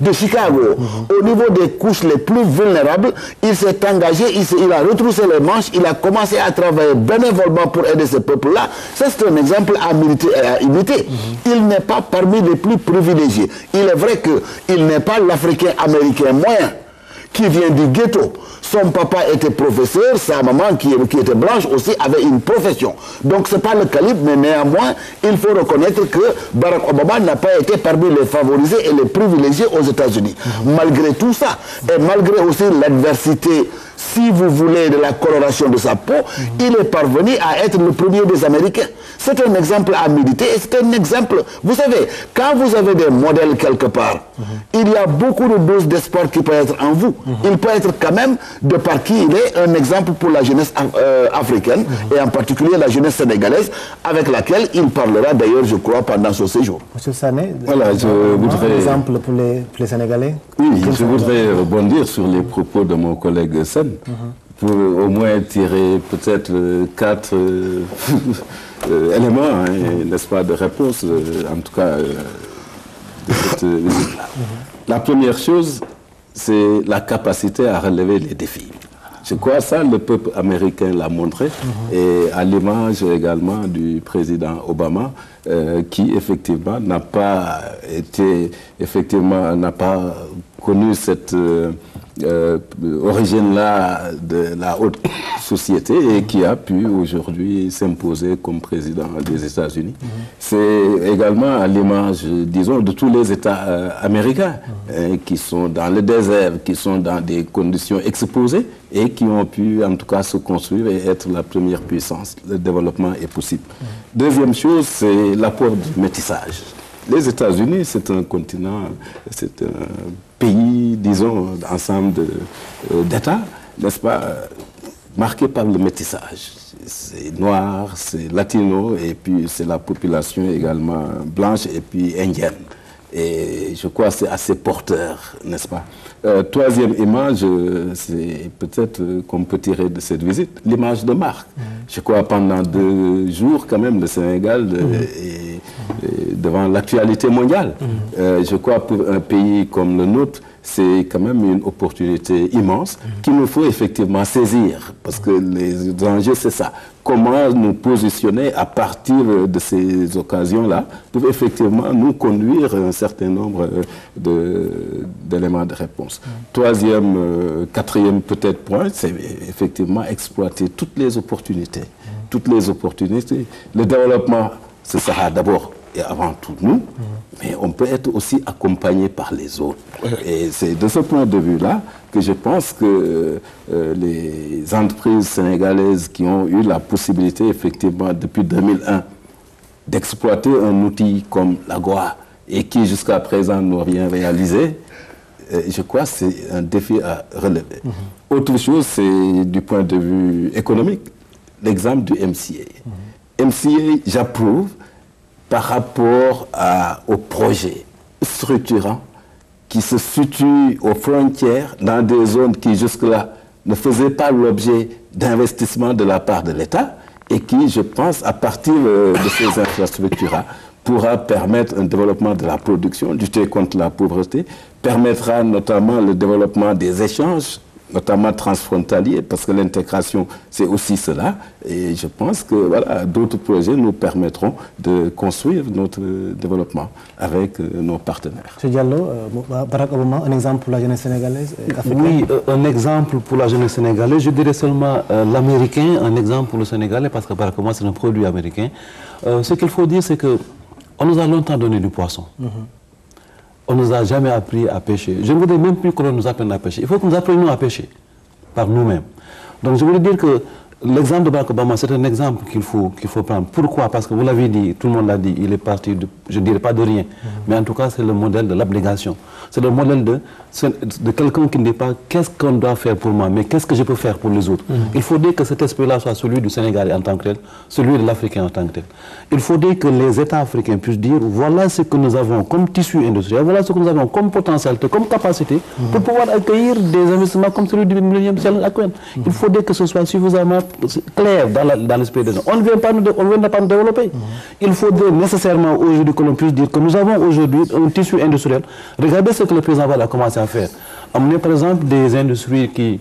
de Chicago, au niveau des couches les plus vulnérables. Il s'est engagé, il a retroussé les manches, il a commencé à travailler bénévolement pour aider ce peuple-là. Ça, c'est un exemple à militer et à imiter. Il n'est pas parmi les plus privilégiés. Il est vrai qu'il n'est pas l'Africain américain moyen qui vient du ghetto. Son papa était professeur, sa maman qui était blanche aussi avait une profession. Donc ce n'est pas le calibre, mais néanmoins, il faut reconnaître que Barack Obama n'a pas été parmi les favorisés et les privilégiés aux États-Unis. Malgré tout ça, et malgré aussi l'adversité, si vous voulez, de la coloration de sa peau, il est parvenu à être le premier des Américains. C'est un exemple à méditer et c'est un exemple, vous savez, quand vous avez des modèles quelque part, il y a beaucoup de doses d'espoir qui peuvent être en vous. Il peut être quand même, de par qui il est, un exemple pour la jeunesse africaine et en particulier la jeunesse sénégalaise avec laquelle il parlera d'ailleurs, je crois, pendant ce séjour. Monsieur Sané, voilà, je voudrais... un exemple pour les Sénégalais? Oui, je voudrais rebondir sur les propos de mon collègue Sen. Pour au moins tirer peut-être 4 éléments, n'est-ce pas, de réponse, en tout cas, de cette visite-là. La première chose, c'est la capacité à relever les défis. Je crois que ça, le peuple américain l'a montré, et à l'image également du président Obama, qui effectivement n'a pas connu cette origine-là de la haute société et qui a pu aujourd'hui s'imposer comme président des États-Unis. C'est également à l'image, disons, de tous les États américains qui sont dans le désert, qui sont dans des conditions exposées et qui ont pu en tout cas se construire et être la première puissance. Le développement est possible. Deuxième chose, c'est l'apport du métissage. Les États-Unis, c'est un continent, c'est un pays, disons, ensemble d'États, n'est-ce pas, marqué par le métissage. C'est noir, c'est latino, et puis c'est la population également blanche et puis indienne. Et je crois que c'est assez porteur, n'est-ce pas? Troisième image, c'est peut-être qu'on peut tirer de cette visite, l'image de marque. Je crois pendant 2 jours, quand même, le Sénégal est devant l'actualité mondiale. Je crois pour un pays comme le nôtre, c'est quand même une opportunité immense qu'il nous faut effectivement saisir. Parce que les enjeux, c'est ça. Comment nous positionner à partir de ces occasions-là pour effectivement nous conduire un certain nombre d'éléments de réponse. Troisième, quatrième peut-être point, c'est effectivement exploiter toutes les opportunités. Toutes les opportunités. Le développement ce sera d'abord et avant tout nous, mais on peut être aussi accompagné par les autres. Et c'est de ce point de vue-là que je pense que les entreprises sénégalaises qui ont eu la possibilité, effectivement, depuis 2001, d'exploiter un outil comme l'AGOA et qui, jusqu'à présent, n'ont rien réalisé, je crois que c'est un défi à relever. Autre chose, c'est du point de vue économique, l'exemple du MCA. MCA, j'approuve, par rapport au projet structurant qui se situe aux frontières dans des zones qui jusque-là ne faisaient pas l'objet d'investissement de la part de l'État et qui, je pense, à partir de ces infrastructures-là, pourra permettre un développement de la production, lutter contre la pauvreté, permettra notamment le développement des échanges, notamment transfrontaliers, parce que l'intégration, c'est aussi cela. Et je pense que voilà, d'autres projets nous permettront de construire notre développement avec nos partenaires. M. Diallo, Barack Obama, un exemple pour la jeunesse sénégalaise africaine? Oui, un exemple pour la jeunesse sénégalaise. Je dirais seulement l'américain, un exemple pour le Sénégalais, parce que Barack Obama, c'est un produit américain. Ce qu'il faut dire, c'est qu'on nous a longtemps donné du poisson. On ne nous a jamais appris à pêcher. Je ne voudrais même plus que l'on nous apprenne à pêcher. Il faut que nous apprenions à pêcher par nous-mêmes. Donc je voulais dire que l'exemple de Barack Obama, c'est un exemple qu'il faut prendre. Pourquoi? Parce que vous l'avez dit, tout le monde l'a dit, il est parti de, je ne dirais pas de rien, mais en tout cas c'est le modèle de l'abnégation. C'est le modèle de quelqu'un qui ne dit pas qu'est-ce qu'on doit faire pour moi, mais qu'est-ce que je peux faire pour les autres. Il faut dire que cet esprit-là soit celui du Sénégalais en tant que tel, celui de l'Africain en tant que tel. Il faut dire que les États africains puissent dire voilà ce que nous avons comme tissu industriel, voilà ce que nous avons comme potentialité, comme capacité pour pouvoir accueillir des investissements comme celui du Millennium Challenge Aquen. Il faut dire que ce soit suffisamment clair dans l'esprit des gens. On ne vient pas nous développer. Il faudrait nécessairement aujourd'hui que l'on puisse dire que nous avons aujourd'hui un tissu industriel. Regardez ce que le président Wade a commencé à faire. Amener par exemple des industries qui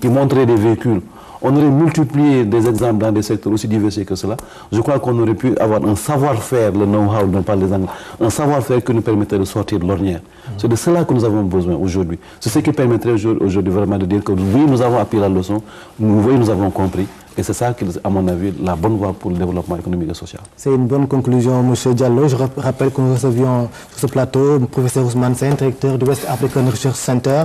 montraient des véhicules. On aurait multiplié des exemples dans des secteurs aussi diversifiés que cela. Je crois qu'on aurait pu avoir un savoir-faire, le know-how dont parlent les Anglais, un savoir-faire qui nous permettrait de sortir de l'ornière. C'est de cela que nous avons besoin aujourd'hui. C'est ce qui permettrait aujourd'hui vraiment de dire que oui, nous avons appris la leçon, nous avons compris. Et c'est ça qui est, à mon avis, la bonne voie pour le développement économique et social. C'est une bonne conclusion, M. Diallo. Je rappelle que nous recevions sur ce plateau le professeur Ousmane Sène, directeur du West African Research Center,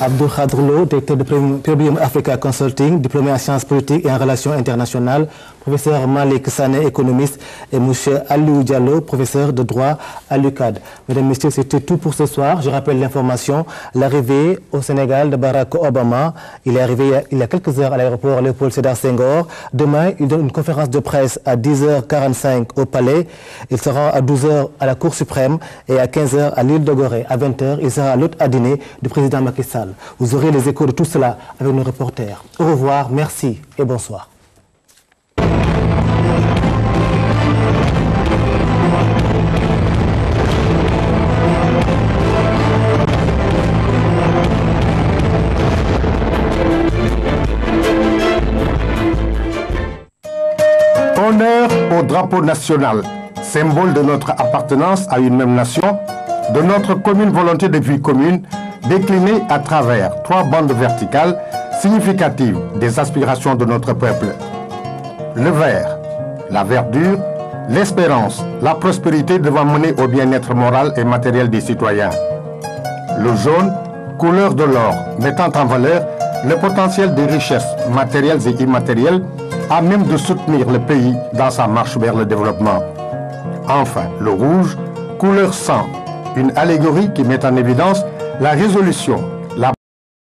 Abdou Khadrlo, directeur de Premium Africa Consulting, diplômé en sciences politiques et en relations internationales, professeur Malik Sané, économiste, et M. Aliou Diallo, professeur de droit à l'UCAD. Mesdames, Messieurs, c'était tout pour ce soir. Je rappelle l'information, l'arrivée au Sénégal de Barack Obama. Il est arrivé il y a quelques heures à l'aéroport Léopold Sédar Senghor. Demain, il donne une conférence de presse à 10h45 au Palais. Il sera à 12h à la Cour suprême et à 15h à l'île de Gorée. À 20h, il sera à l'hôte à dîner du président Macky Sall. Vous aurez les échos de tout cela avec nos reporters. Au revoir, merci et bonsoir. Honneur au drapeau national, symbole de notre appartenance à une même nation, de notre commune volonté de vie commune, déclinée à travers 3 bandes verticales significatives des aspirations de notre peuple. Le vert, la verdure, l'espérance, la prospérité devant mener au bien-être moral et matériel des citoyens. Le jaune, couleur de l'or, mettant en valeur le potentiel des richesses matérielles et immatérielles à même de soutenir le pays dans sa marche vers le développement. Enfin, le rouge, couleur sang, une allégorie qui met en évidence la résolution